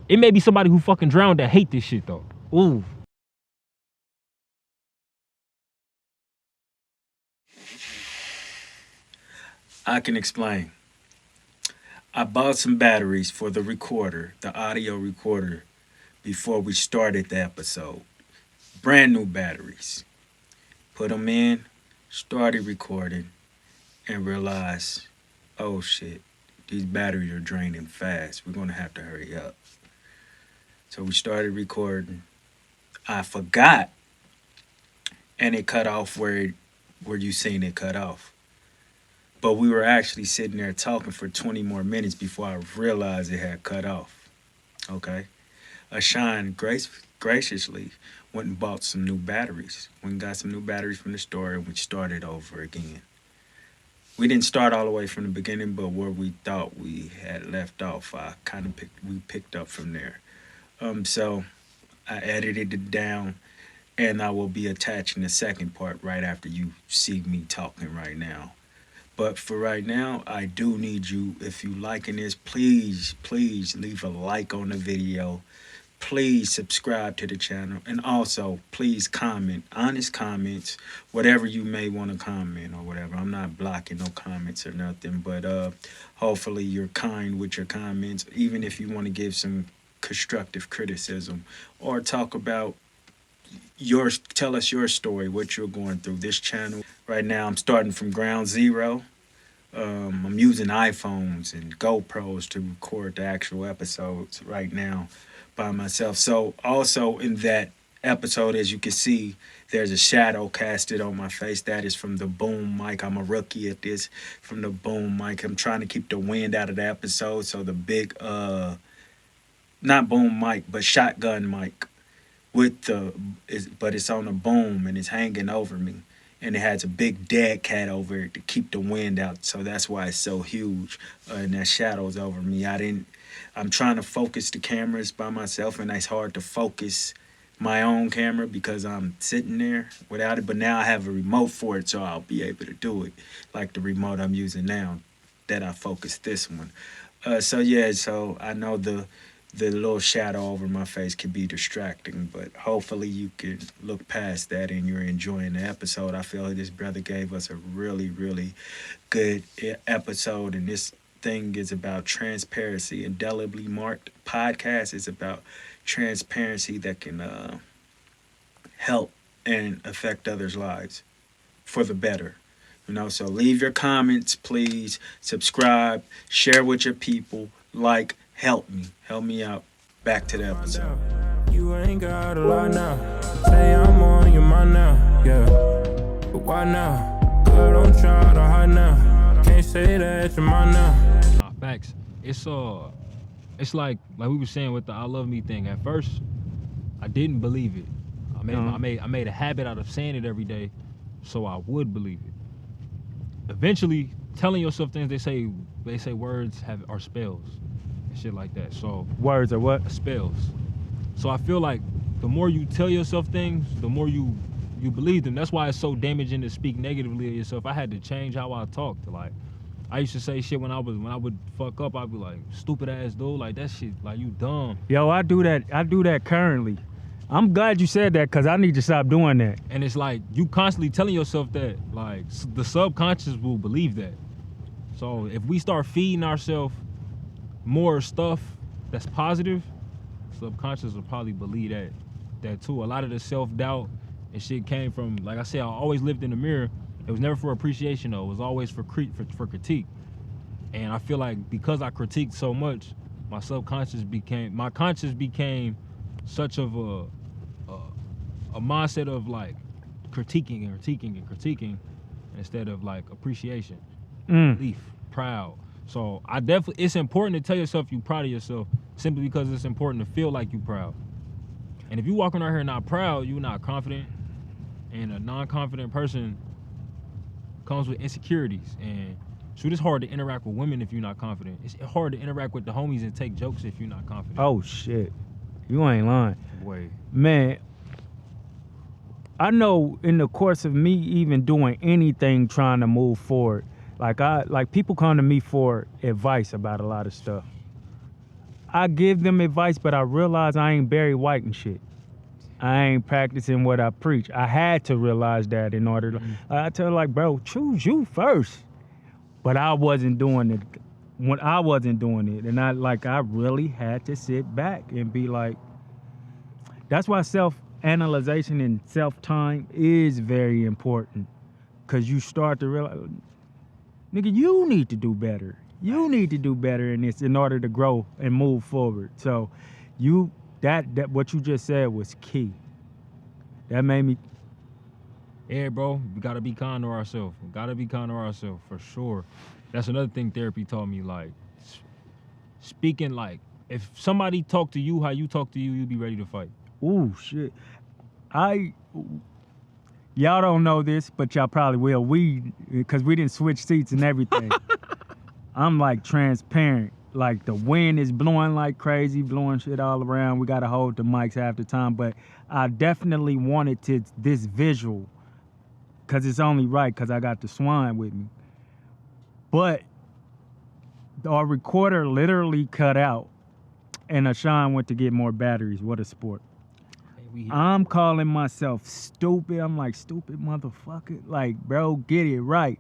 It may be somebody who fucking drowned that hate this shit though. Ooh. I can explain. I bought some batteries for the recorder, the audio recorder, before we started the episode. Brand new batteries. Put them in, started recording, and realized, oh shit, these batteries are draining fast. We're gonna have to hurry up. So we started recording. I forgot, and it cut off where you seen it cut off. But we were actually sitting there talking for 20 more minutes before I realized it had cut off. Okay? Ashan graciously went and bought some new batteries. Went and got some new batteries from the store, and we started over again. We didn't start all the way from the beginning, but where we thought we had left off, we picked up from there. So I edited it down, and I will be attaching the second part right after you see me talking right now. But for right now, I do need you, if you liking this, please leave a like on the video. Please subscribe to the channel. And also, please comment, honest comments, whatever you may want to comment or whatever. I'm not blocking no comments or nothing, but hopefully you're kind with your comments, even if you want to give some constructive criticism or talk about tell us your story, what you're going through. This channel right now, I'm starting from ground zero. I'm using iPhones and GoPros to record the actual episodes right now by myself. So also in that episode, as you can see, there's a shadow casted on my face. That is from the boom mic. I'm a rookie at this. From the boom mic, I'm trying to keep the wind out of the episode. So the big not boom mic, but shotgun mic but it's on a boom and it's hanging over me, and it has a big dead cat over it to keep the wind out. So that's why it's so huge, and that shadow's over me. I'm trying to focus the cameras by myself, and it's hard to focus my own camera because I'm sitting there without it. But now I have a remote for it, so I'll be able to do it like the remote I'm using now that I focused this one. So I know the little shadow over my face can be distracting, but hopefully you can look past that and you're enjoying the episode. I feel like this brother gave us a really, really good episode, and this thing is about transparency. Indelibly marked podcast is about transparency that can help and affect others' lives for the better. So leave your comments, please. Subscribe, share with your people, help me out. Back to the episode. You ain't got a lot now. Say I'm on your mind now, yeah. But why now? Girl, don't try to hide now. Can't say that you're mine now. Facts. It's like we were saying with the I love me thing. At first, I didn't believe it. I made a habit out of saying it every day, so I would believe it. Eventually, telling yourself things, they say words are spells. Shit like that. So words are what? Spells. So I feel like the more you tell yourself things, the more you believe them. That's why it's so damaging to speak negatively of yourself. I had to change how I talked. I used to say shit when I would fuck up. I'd be like, stupid ass dude, like that shit, like you dumb. Yo, I do that currently. I'm glad you said that because I need to stop doing that. And it's like you constantly telling yourself that, like the subconscious will believe that. So if we start feeding ourselves more stuff that's positive, subconscious will probably believe that too. A lot of the self-doubt and shit came from, like I said, I always lived in the mirror. It was never for appreciation though. It was always for critique. And I feel like because I critiqued so much, my conscious became such of a mindset of like critiquing instead of like appreciation, belief, proud. So it's important to tell yourself you proud of yourself simply because it's important to feel like you proud. And if you walking out here not proud, you're not confident. And a non-confident person comes with insecurities. And shoot, it's hard to interact with women if you're not confident. It's hard to interact with the homies and take jokes if you're not confident. Oh shit, you ain't lying. Wait. Man, I know in the course of me even doing anything trying to move forward, like people come to me for advice about a lot of stuff. I give them advice, but I realize I ain't Barry White and shit. I ain't practicing what I preach. I had to realize that in order to, I tell her like, bro, choose you first. But I wasn't doing it when I wasn't doing it. And I really had to sit back and be like, that's why self-analyzation and self-time is very important. Because you start to realize, nigga, you need to do better. You need to do better in this in order to grow and move forward. So that what you just said was key. That made me. Yeah, bro, we gotta be kind to ourselves. We gotta be kind to ourselves for sure. That's another thing therapy taught me. Like speaking, like if somebody talk to you how you talk to you be ready to fight. Ooh, shit. Y'all don't know this, but y'all probably will. Because we didn't switch seats and everything. I'm like transparent. Like the wind is blowing like crazy, blowing shit all around. We got to hold the mics half the time. But I definitely wanted this visual because it's only right because I got the Swan with me. But our recorder literally cut out and Ashawn went to get more batteries. What a sport. I'm calling myself stupid. I'm like, stupid motherfucker. Like, bro, get it right.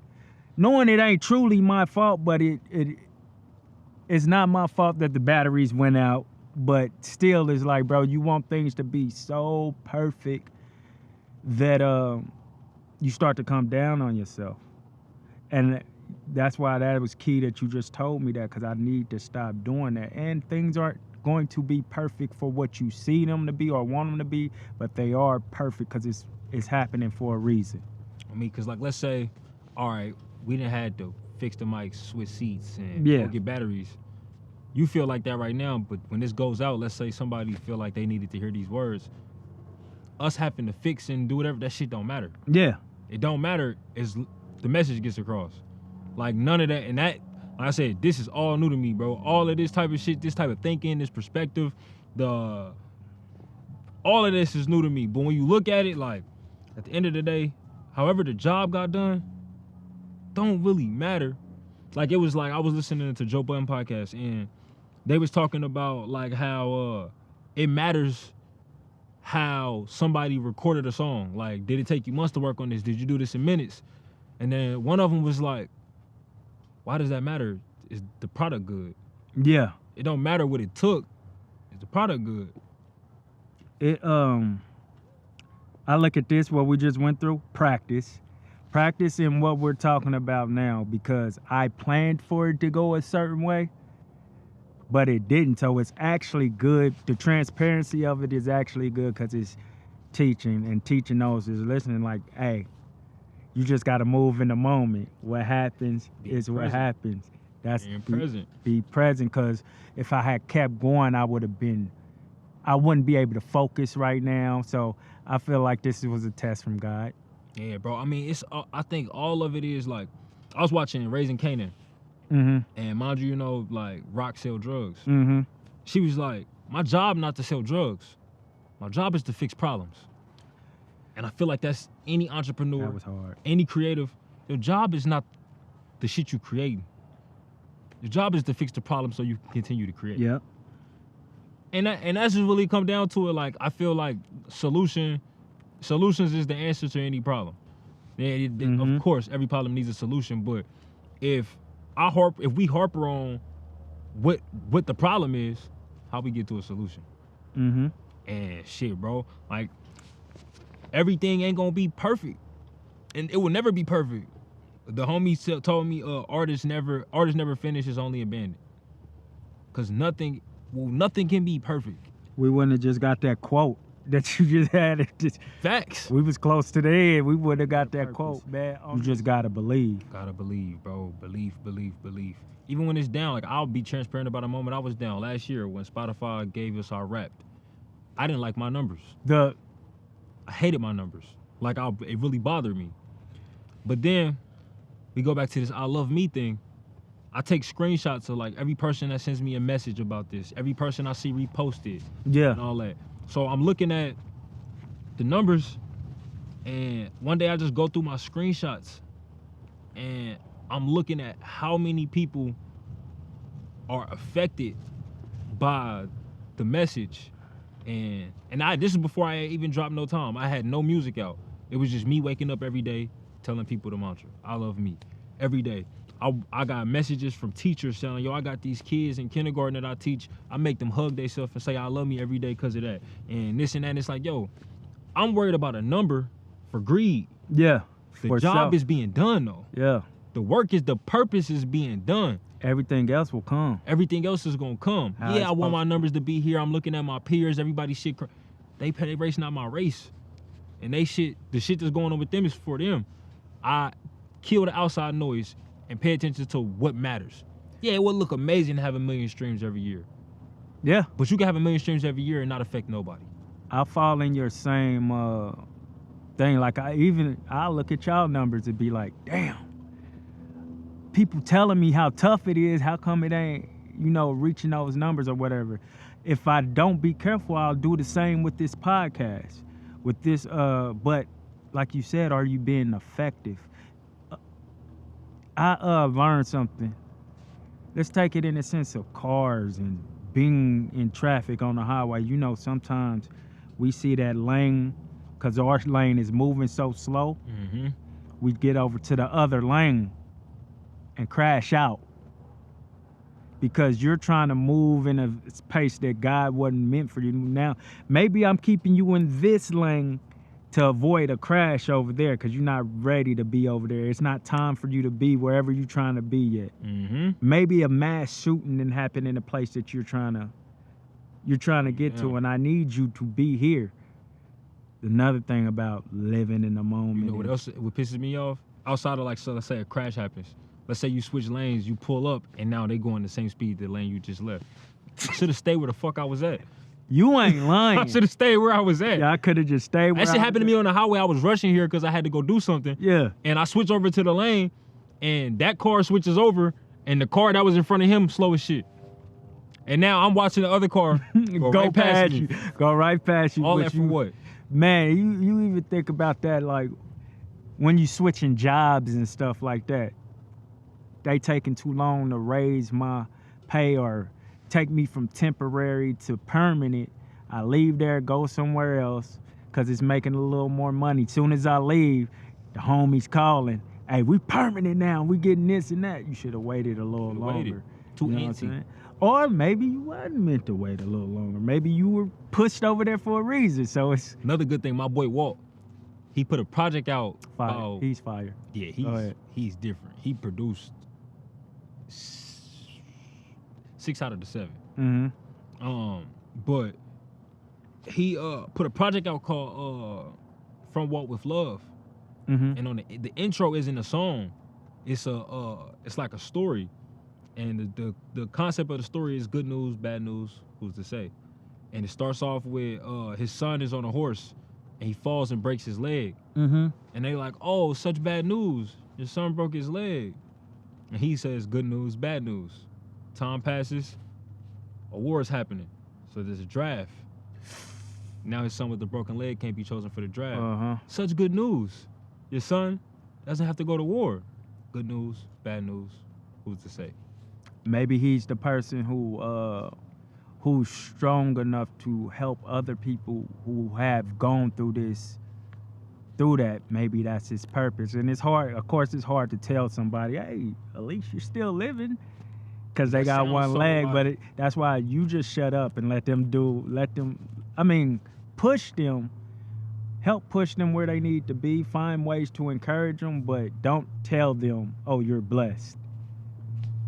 Knowing it ain't truly my fault, but it's not my fault that the batteries went out. But still, it's like, bro, you want things to be so perfect that you start to come down on yourself. And that's why that was key that you just told me that, because I need to stop doing that. And things aren't going to be perfect for what you see them to be or want them to be, but they are perfect because it's happening for a reason. I mean, because like, let's say, all right, we didn't have to fix the mics, switch seats, and Yeah. go get batteries. You feel like that right now, but when this goes out, let's say somebody feel like they needed to hear these words, us having to fix and do whatever, that shit don't matter. Yeah. It don't matter as the message gets across. Like none of that, and that, like I said, this is all new to me, bro. All of this type of shit, this type of thinking, this perspective, all of this is new to me. But when you look at it, like, at the end of the day, however the job got done, don't really matter. Like, it was like, I was listening to Joe Budden podcast, and they was talking about, like, how it matters how somebody recorded a song. Like, did it take you months to work on this? Did you do this in minutes? And then one of them was like, why does that matter? Is the product good? Yeah. It don't matter what it took. Is the product good? I look at this, what we just went through, practice in what we're talking about now, because I planned for it to go a certain way, but it didn't. So it's actually good. The transparency of it is actually good because it's teaching, and teaching those is listening like, hey, you just got to move in the moment. What happens is what happens. That's be present, because if I had kept going, I wouldn't be able to focus right now. So I feel like this was a test from God. Yeah, bro. I mean, I think all of it is like, I was watching Raising Kanan, and mind you, like, Rock sell drugs. She was like, my job not to sell drugs. My job is to fix problems. And I feel like that's any entrepreneur, That was hard. any creative. Your job is not the shit you create. Your job is to fix the problem so you can continue to create. Yeah. And that's just really come down to it. Like, I feel like solutions is the answer to any problem. Of course, every problem needs a solution, but if we harper on what the problem is, how we get to a solution. Mm-hmm. And shit, bro, like, everything ain't gonna be perfect, and it will never be perfect. The homie told me, artists never finish, is only abandoned. Cause nothing can be perfect. We wouldn't have just got that quote that you just had. Facts. We was close to the end. We would have got that Purpose. quote, man. You just gotta believe. Gotta believe, bro. Belief. Even when it's down, like, I'll be transparent about a moment I was down last year when Spotify gave us our rap. I didn't like my numbers. I hated my numbers. Like, it really bothered me. But then we go back to this I love me thing. I take screenshots of, like, every person that sends me a message about this, every person I see reposted, and all that. So I'm looking at the numbers, and one day I just go through my screenshots, and I'm looking at how many people are affected by the message. And this is before I even dropped No Time. I had no music out. It was just me waking up every day telling people the mantra. I love me. Every day. I got messages from teachers saying, yo, I got these kids in kindergarten that I teach. I make them hug themselves and say, I love me every day because of that. And this and that. And it's like, yo, I'm worried about a number for greed. Yeah. The job is being done, though. Yeah. The purpose is being done. Everything else will come. Everything else is gonna come. I want my numbers to be here. I'm looking at my peers. Everybody shit. They racing out my race, and the shit that's going on with them is for them. I kill the outside noise and pay attention to what matters. Yeah, it would look amazing to have 1 million streams every year. Yeah. But you can have 1 million streams every year and not affect nobody. I fall in your same thing. Like, I look at y'all numbers and be like, damn. People telling me how tough it is, how come it ain't, reaching those numbers or whatever. If I don't be careful, I'll do the same with this podcast. With this, but like you said, are you being effective? I learned something. Let's take it in the sense of cars and being in traffic on the highway. Sometimes we see that lane, because our lane is moving so slow, we get over to the other lane and crash out because you're trying to move in a pace that God wasn't meant for you. Now, maybe I'm keeping you in this lane to avoid a crash over there because you're not ready to be over there. It's not time for you to be wherever you're trying to be yet. Maybe a mass shooting didn't happen in a place that you're trying to get to, and I need you to be here. Another thing about living in the moment. You know what pisses me off? Outside of, like, so let's say a crash happens. Let's say you switch lanes, you pull up, and now they going the same speed the lane you just left. I should have stayed where the fuck I was at. You ain't lying. I should have stayed where I was at. Yeah, I could have just stayed where that shit happened to me on the highway. I was rushing here because I had to go do something. Yeah. And I switched over to the lane, and that car switches over, and the car that was in front of him slow as shit. And now I'm watching the other car go right past you. me. Go right past you. All that for what? Man, you even think about that, like, when you switching jobs and stuff like that. They taking too long to raise my pay or take me from temporary to permanent. I leave there, go somewhere else because it's making a little more money. Soon as I leave, the homie's calling. Hey, we permanent now. We getting this and that. You should have waited a little longer. Too antsy. Or maybe you wasn't meant to wait a little longer. Maybe you were pushed over there for a reason. So it's another good thing. My boy Walt, he put a project out. Fire. He's fire. Yeah, he's different. He produced 6 out of the 7. But he put a project out called From Walt with Love. And on the intro isn't a song. It's like a story. And the concept of the story is good news, bad news, who's to say? And it starts off with his son is on a horse and he falls and breaks his leg. And they like, oh, such bad news. Your son broke his leg. And he says, good news, bad news. Time passes, a war is happening. So there's a draft. Now his son with the broken leg can't be chosen for the draft. Such good news. Your son doesn't have to go to war. Good news, bad news, who's to say? maybe he's the person who's strong enough to help other people who have gone through that. Maybe that's his purpose. And it's hard, of course, it's hard to tell somebody, hey, at least you're still living, because they That got sounds one so leg. right. But that's why you just shut up and push them, help push them where they need to be, find ways to encourage them, but don't tell them, oh, you're blessed.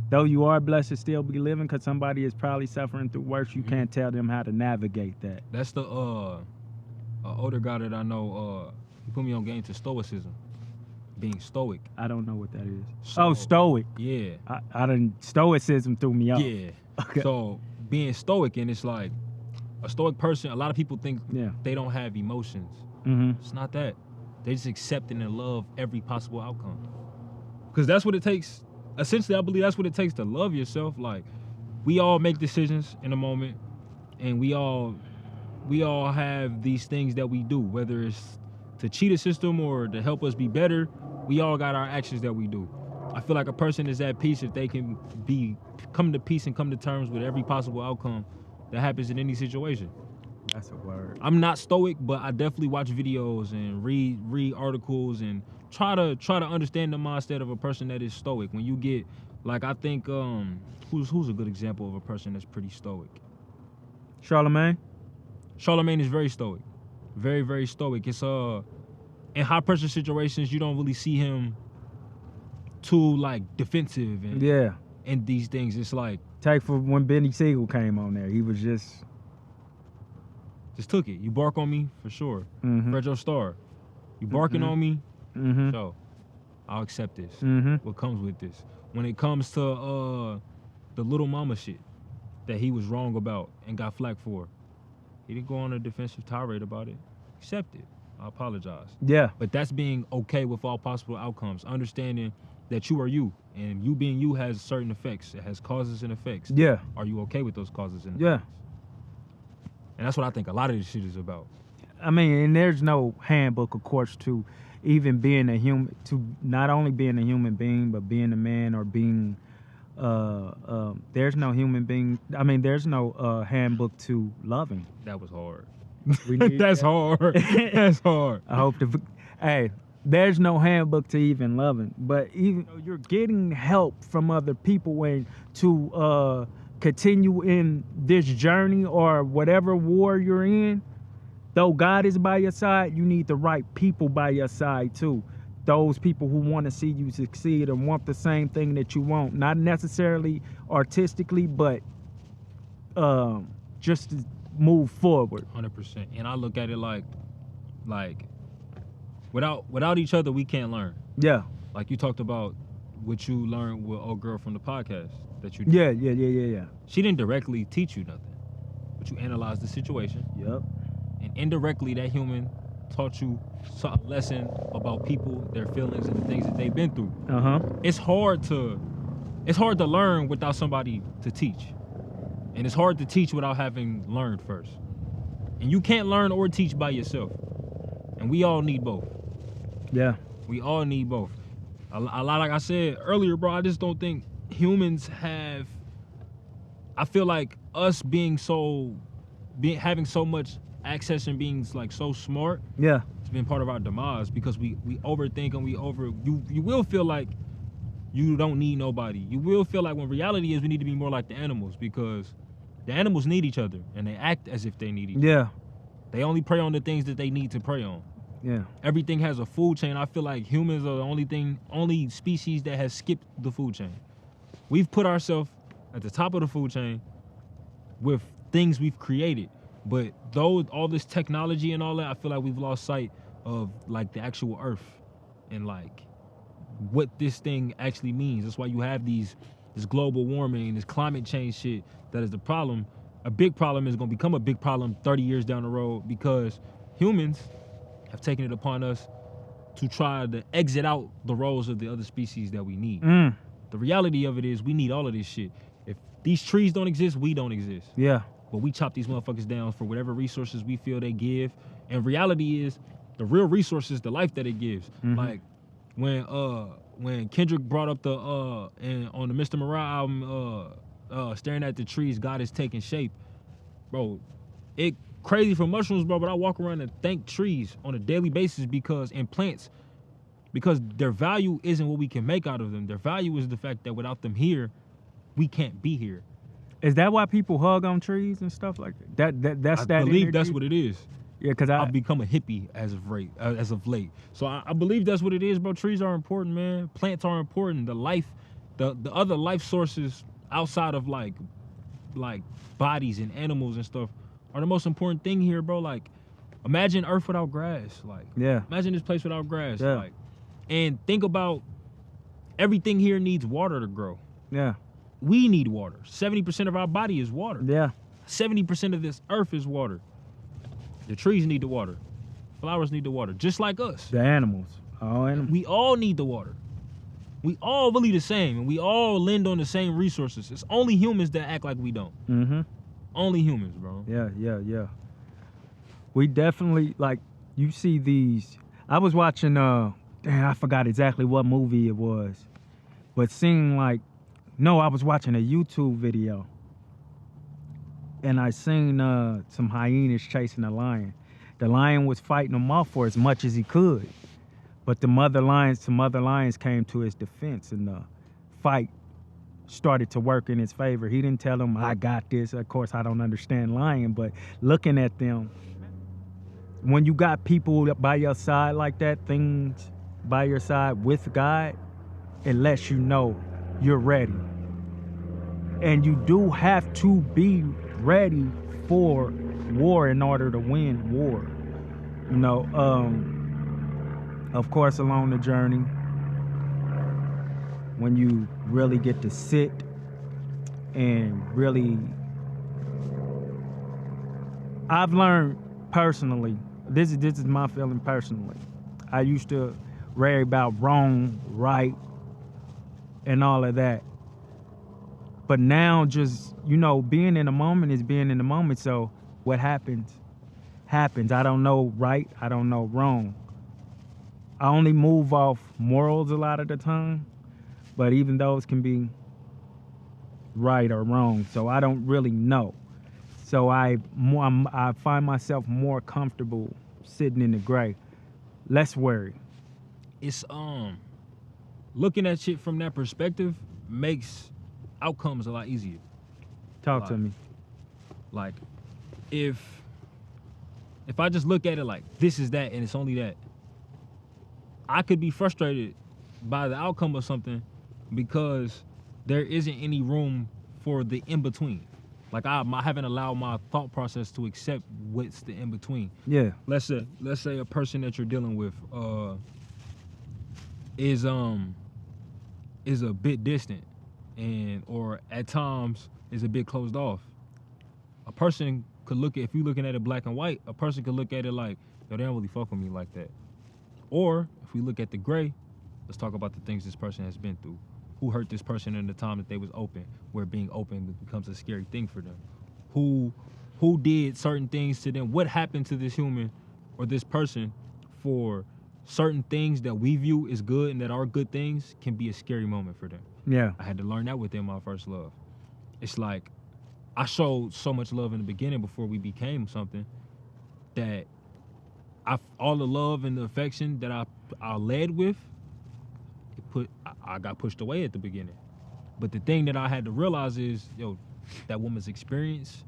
Though you are blessed to still be living, because somebody is probably suffering through worse, you can't tell them how to navigate that. That's the older guy that I know. He put me on game to stoicism, being stoic. I don't know what that is. So, stoic. Yeah. I didn't, stoicism threw me off. Yeah. Okay. So being stoic, and it's like a stoic person. A lot of people think Yeah. they don't have emotions. Mm-hmm. It's not that. They just accept and love every possible outcome. Because that's what it takes. Essentially, I believe that's what it takes to love yourself. Like, we all make decisions in a moment, and we all have these things that we do, whether it's to cheat a system or to help us be better. We all got our actions that we do. I feel like a person is at peace if they can come to peace and come to terms with every possible outcome that happens in any situation. That's a word. I'm not stoic, but I definitely watch videos and read articles and try to understand the mindset of a person that is stoic. When you get, like, I think who's a good example of a person that's pretty stoic? Charlemagne? Charlemagne is very stoic. Very, very stoic. It's in high pressure situations, you don't really see him too, like, defensive and Yeah. and these things. It's like, Take for when Benny Siegel came on there. He was just took it. You bark on me, for sure. Mhm. Fred Joe Star. You barking on me, mm-hmm. so I'll accept this. Mm-hmm. What comes with this? When it comes to the little mama shit that he was wrong about and got flack for, he didn't go on a defensive tirade about it. Accept it. I apologize. Yeah. But that's being okay with all possible outcomes, understanding that you are you, and you being you has certain effects. It has causes and effects. Yeah. Are you okay with those causes and Yeah. effects? And that's what I think a lot of this shit is about. I mean, and there's no handbook, of course, to even being a human, to not only being a human being, but being a man or being, there's no human being, I mean, there's no handbook to loving. That was hard. We need That's that. hard. That's hard. I hope hey, there's no handbook to even loving, but even though you're getting help from other people and to continue in this journey or whatever war you're in, though God is by your side, you need the right people by your side too. Those people who want to see you succeed and want the same thing that you want, not necessarily artistically, but just to move forward. 100%. And I look at it like without each other, we can't learn. Yeah. Like you talked about what you learned with old girl from the podcast that you did. Yeah. She didn't directly teach you nothing, but you analyzed the situation, Yep. and indirectly that human taught you a lesson about people, their feelings, and the things that they've been through. It's hard to learn without somebody to teach, and it's hard to teach without having learned first. And you can't learn or teach by yourself, and we all need both. Yeah. We all need both. A lot, like I said earlier, bro, I just don't think humans have. I feel like us having so much access and being like so smart, Yeah. it's been part of our demise because we overthink and you will feel like you don't need nobody. You will feel like when reality is we need to be more like the animals, because the animals need each other and they act as if they need each other. Yeah. They only prey on the things that they need to prey on. Yeah. Everything has a food chain. I feel like humans are the only species that has skipped the food chain. We've put ourselves at the top of the food chain with things we've created. But all this technology and all that, I feel like we've lost sight of like the actual earth and like what this thing actually means. That's why you have this global warming, this climate change shit that is the problem. A big problem is going to become a big problem 30 years down the road because humans have taken it upon us to try to exit out the roles of the other species that we need. The reality of it is we need all of this shit. If these trees don't exist, we don't exist. Yeah. But we chop these motherfuckers down for whatever resources we feel they give. And reality is the real resources, the life that it gives. Like when Kendrick brought up the and on the Mr. Morale album, staring at the trees, God is taking shape, bro. It crazy for mushrooms, bro, but I walk around and thank trees on a daily basis because their value isn't what we can make out of them. Their value is the fact that without them here, we can't be here. Is that why people hug on trees and stuff like that? That's that. I believe energy? that's what it is. Yeah, because I've become a hippie as of late. So I believe that's what it is, bro. Trees are important, man. Plants are important. The other life sources outside of like bodies and animals and stuff are the most important thing here, bro. Like, imagine Earth without grass. Like, Yeah. imagine this place without grass. Yeah. Like, and think about everything here needs water to grow. Yeah. We need water. 70% of our body is water. Yeah. 70% of this earth is water. The trees need the water. Flowers need the water, just like us. The animals. All animals. We all need the water. We all really the same, and we all lend on the same resources. It's only humans that act like we don't. Mm-hmm. Only humans, bro. Yeah. We definitely, like, you see these. I was watching, I forgot exactly what movie it was. But seeing, like, no, I was watching a YouTube video. And I seen some hyenas chasing a lion. The lion was fighting them off for as much as he could. But some other lions came to his defense, and the fight started to work in his favor. He didn't tell them, I got this. Of course, I don't understand lion, but looking at them, when you got people by your side like that, things by your side with God, it lets you know you're ready. And you do have to be ready for war in order to win war. You know, of course, along the journey, when you really get to sit and really, I've learned personally, this is my feeling personally. I used to worry about wrong, right, and all of that. But now just, you know, being in the moment is being in the moment. So what happens, happens. I don't know right. I don't know wrong. I only move off morals a lot of the time. But even those can be right or wrong. So I don't really know. So I find myself more comfortable sitting in the gray. Less worried. It's looking at shit from that perspective makes outcomes a lot easier. Talk to me. Like, if I just look at it like this is that and it's only that, I could be frustrated by the outcome of something because there isn't any room for the in-between. Like I haven't allowed my thought process to accept what's the in-between. Yeah. Let's say a person that you're dealing with is a bit distant and or at times is a bit closed off. A person could look at, if you're looking at it black and white, a person could look at it like, yo, they don't really fuck with me like that. Or if we look at the gray, let's talk about the things this person has been through. Who hurt this person in the time that they was open, where being open becomes a scary thing for them? Who did certain things to them? What happened to this human or this person for certain things that we view as good and that are good things can be a scary moment for them. Yeah. I had to learn that within my first love. It's like I showed so much love in the beginning before we became something that all the love and the affection that I led with, I got pushed away at the beginning. But the thing that I had to realize is, yo, that woman's experience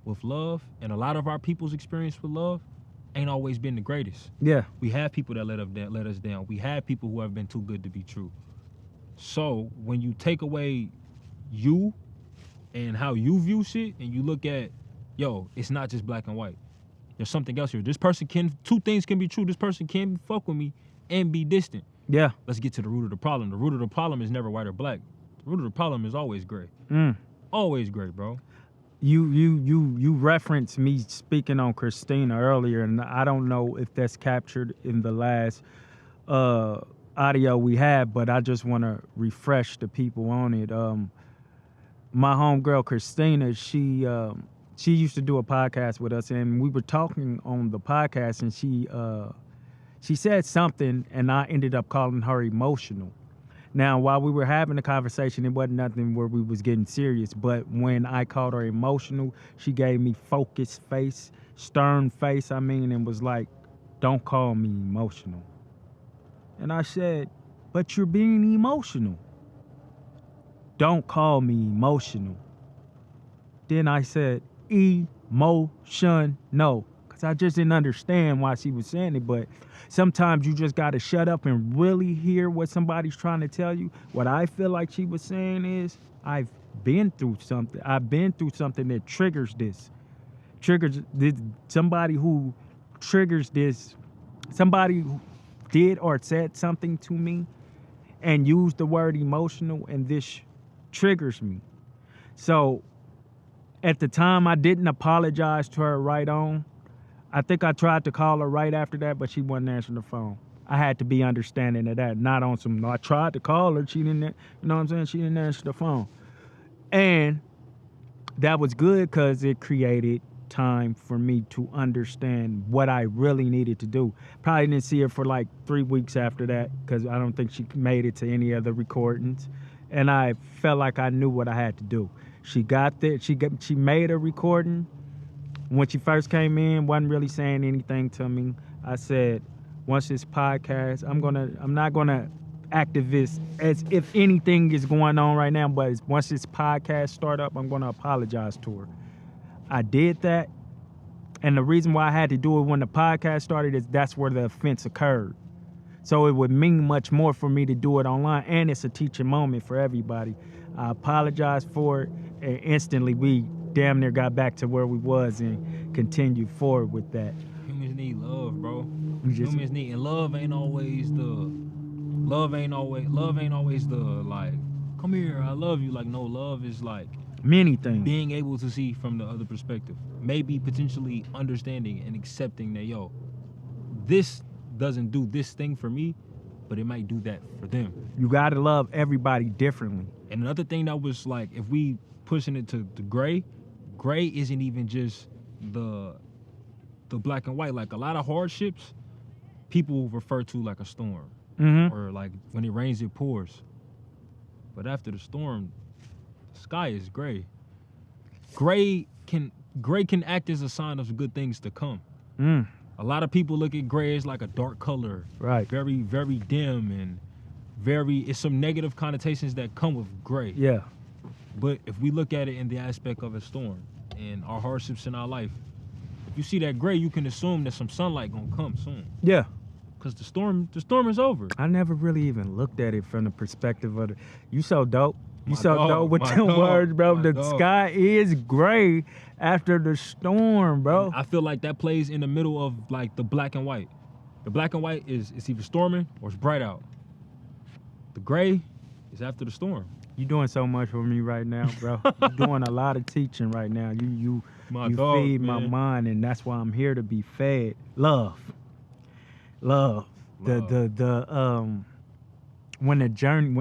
with love and a lot of our people's experience with love ain't always been the greatest. Yeah. We have people that let us down. We have people who have been too good to be true. So when you take away you and how you view shit and you look at, yo, it's not just black and white. There's something else here. Two things can be true. This person can fuck with me and be distant. Yeah. Let's get to the root of the problem. The root of the problem is never white or black. The root of the problem is always gray. Always gray, bro. You referenced me speaking on Christina earlier, and I don't know if that's captured in the last audio we had, but I just want to refresh the people on it. My homegirl Christina, she used to do a podcast with us, and we were talking on the podcast, and She said something, and I ended up calling her emotional. Now, while we were having a conversation, it wasn't nothing where we was getting serious. But when I called her emotional, she gave me focused face, stern face, and was like, don't call me emotional. And I said, but you're being emotional. Don't call me emotional. Then I said, emotion, no. Because I just didn't understand why she was saying it. But sometimes you just got to shut up and really hear what somebody's trying to tell you. What I feel like she was saying is, I've been through something. I've been through something that triggers this. Somebody who triggers this. Somebody who did or said something to me and used the word emotional, and this triggers me. So at the time, I didn't apologize to her right on. I think I tried to call her right after that, but she wasn't answering the phone. I had to be understanding of that, not on some, I tried to call her, she didn't, you know what I'm saying? She didn't answer the phone. And that was good because it created time for me to understand what I really needed to do. Probably didn't see her for like 3 weeks after that because I don't think she made it to any other recordings. And I felt like I knew what I had to do. She got there, she made a recording. When she first came in, wasn't really saying anything to me. I said, once this podcast, I'm not gonna activist as if anything is going on right now, but once this podcast start up, I'm gonna apologize to her. I did that, and the reason why I had to do it when the podcast started is that's where the offense occurred. So it would mean much more for me to do it online, and it's a teaching moment for everybody. I apologized for it, and instantly we damn near got back to where we was and continued forward with that. Humans need love, bro. Humans need, and love ain't always the like, come here, I love you. Like, no, love is like many things. Being able to see from the other perspective. Maybe potentially understanding and accepting that, yo, this doesn't do this thing for me, but it might do that for them. You gotta love everybody differently. And another thing that was like, if we pushing it to the gray isn't even just the black and white. Like, a lot of hardships, people refer to like a storm. Mm-hmm. Or like when it rains, it pours. But after the storm, the sky is gray. Gray can act as a sign of good things to come. A lot of people look at gray as like a dark color. Right. Very, very dim and it's some negative connotations that come with gray. Yeah. But if we look at it in the aspect of a storm and our hardships in our life, if you see that gray, you can assume that some sunlight gonna come soon. Yeah. Cause the storm is over. I never really even looked at it from the perspective of you so dope. You so dope with them words, bro. The sky is gray after the storm, bro. And I feel like that plays in the middle of like the black and white. The black and white is it's either storming or it's bright out. The gray is after the storm. You doing so much for me right now, bro. You're doing a lot of teaching right now. You feed my mind, and that's why I'm here to be fed. Love. When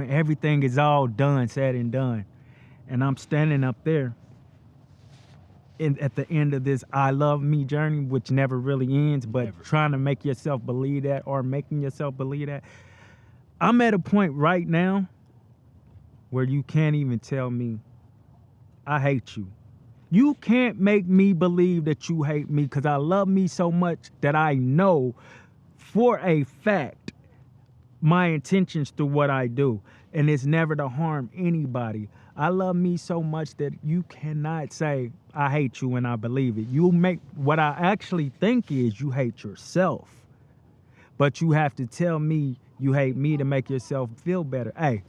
everything is all done, said and done, and I'm standing up there at the end of this I love me journey, which never really ends, but trying to make yourself believe that or making yourself believe that. I'm at a point right now where you can't even tell me I hate you. You can't make me believe that you hate me because I love me so much that I know for a fact my intentions through what I do, and it's never to harm anybody. I love me so much that you cannot say I hate you and I believe it. You make what I actually think is you hate yourself, but you have to tell me you hate me to make yourself feel better. Hey,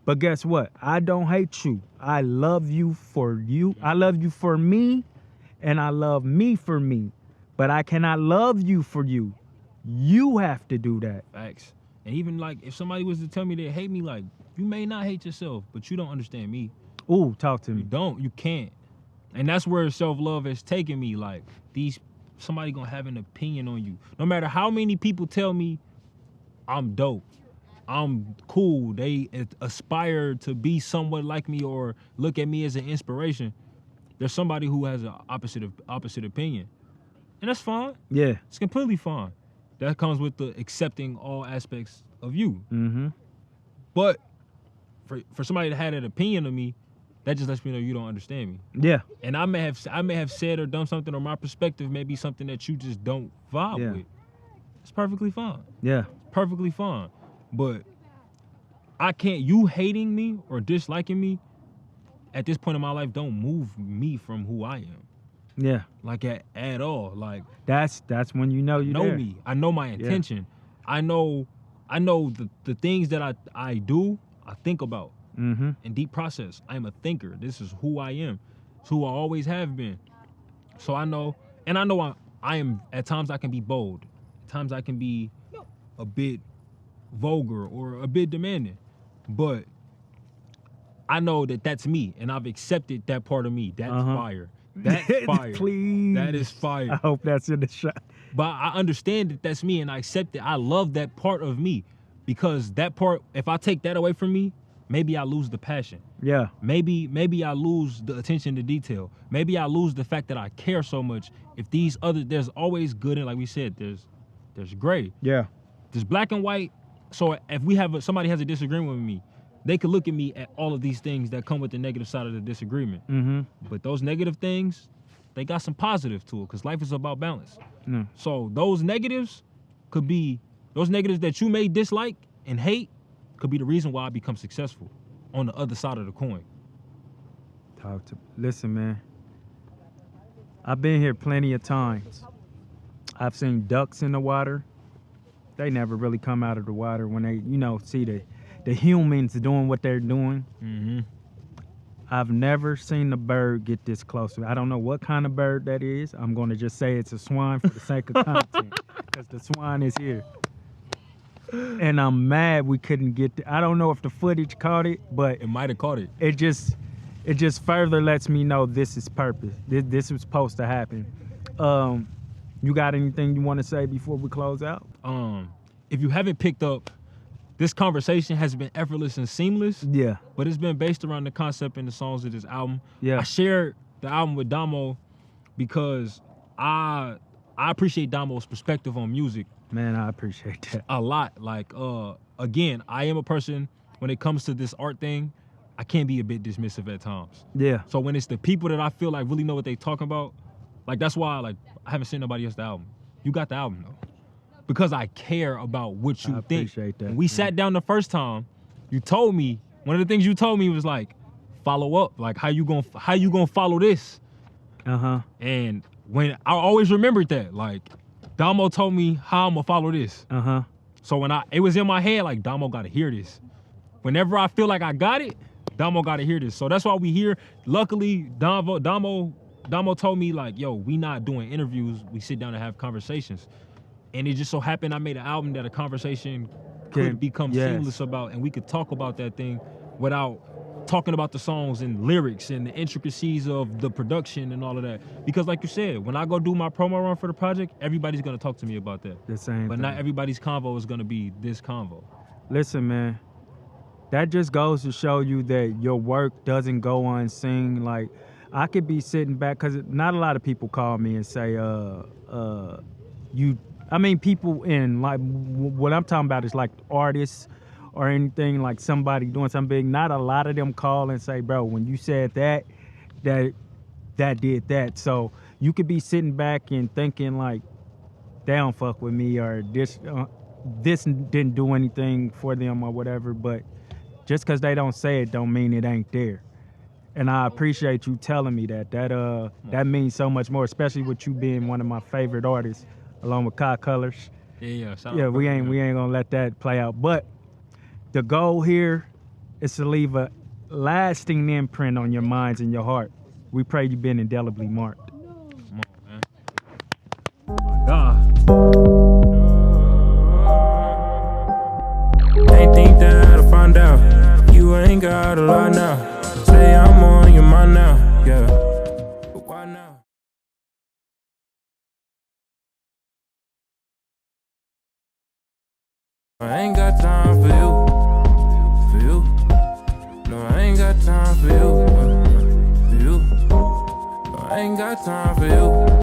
but guess what? I don't hate you. I love you for you. I love you for me, and I love me for me, but I cannot love you for you. You have to do that. Facts. And even like if somebody was to tell me they hate me, like, you may not hate yourself, but you don't understand me. Ooh, talk to me. You can't. And that's where self-love has taken me. Like, somebody gonna have an opinion on you. No matter how many people tell me I'm dope, I'm cool, they aspire to be somewhat like me or look at me as an inspiration, there's somebody who has an opposite opinion. And that's fine. Yeah. It's completely fine. That comes with the accepting all aspects of you. Mm-hmm. But for somebody to have that opinion of me, that just lets me know you don't understand me. Yeah. And I may have said or done something, or my perspective may be something that you just don't vibe with. It's perfectly fine. Yeah. Perfectly fine. But I can't, you hating me or disliking me at this point in my life don't move me from who I am. Yeah. Like at all. Like That's when you know you know there. me. I know my intention. I know the things that I do, I think about. Mm-hmm. In deep process. I am a thinker. This is who I am. It's who I always have been. So I know I am, at times I can be bold. At times I can be a bit vulgar or a bit demanding. But I know that that's me, and I've accepted that part of me. That's fire. That's fire. Please. That is fire. I hope that's in the shot. But I understand that that's me, and I accept it. I love that part of me, because that part, if I take that away from me, maybe I lose the passion. Yeah. Maybe I lose the attention to detail. Maybe I lose the fact that I care so much. If there's always good, and like we said, there's gray. Yeah. There's black and white. So if somebody has a disagreement with me, they could look at me at all of these things that come with the negative side of the disagreement. Mm-hmm. But those negative things, they got some positive to it, because life is about balance. Mm. So those negatives that you may dislike and hate could be the reason why I become successful on the other side of the coin. Listen, man. I've been here plenty of times. I've seen ducks in the water. They never really come out of the water when they, see the humans doing what they're doing. Mm-hmm. I've never seen a bird get this close to me. I don't know what kind of bird that is. I'm going to just say it's a swan for the sake of content, because the swan is here. And I'm mad we couldn't get I don't know if the footage caught it, but It might have caught it. it just further lets me know this is purpose. This was supposed to happen. You got anything you want to say before we close out? If you haven't picked up, this conversation has been effortless and seamless. Yeah. But it's been based around the concept and the songs of this album. Yeah. I shared the album with Damo because I appreciate Damo's perspective on music. Man, I appreciate that. A lot. Like, again, I am a person, when it comes to this art thing, I can be a bit dismissive at times. Yeah. So when it's the people that I feel like really know what they talking about, like, that's why I haven't seen nobody else the album. You got the album though, because I care about what you I think. appreciate that. When we sat down the first time, you told me, one of the things you told me was like, follow up. Like, how you gonna follow this? Uh-huh. And when I always remembered that, like, Damo told me how I'm gonna follow this. Uh-huh. So when it was in my head, like, Damo gotta hear this. Whenever I feel like I got it, Damo gotta hear this. So that's why we here. Luckily, Damo told me, like, yo, we not doing interviews. We sit down and have conversations. And it just so happened I made an album that a conversation could become seamless about, and we could talk about that thing without talking about the songs and lyrics and the intricacies of the production and all of that. Because like you said, when I go do my promo run for the project, everybody's gonna talk to me about that. The same But thing. not everybody's convo is gonna be this convo. Listen, man. That just goes to show you that your work doesn't go unseen. Like, I could be sitting back, because not a lot of people call me and say, people in, like, what I'm talking about is like artists or anything, like somebody doing something big. Not a lot of them call and say, bro, when you said that did that. So you could be sitting back and thinking like, they don't fuck with me, or this didn't do anything for them or whatever. But just because they don't say it don't mean it ain't there. And I appreciate you telling me that. That means so much more, especially with you being one of my favorite artists, along with Kuykendall. Yeah. Yeah, we ain't gonna let that play out. But the goal here is to leave a lasting imprint on your minds and your heart. We pray you've been indelibly marked. Come on, man. Oh my God. Ain't think that I'd find out. You ain't got a lot now. Say I'm on your mind now, yeah. But why now? I ain't got time for you. No, I ain't got time for you. No, I ain't got time for you.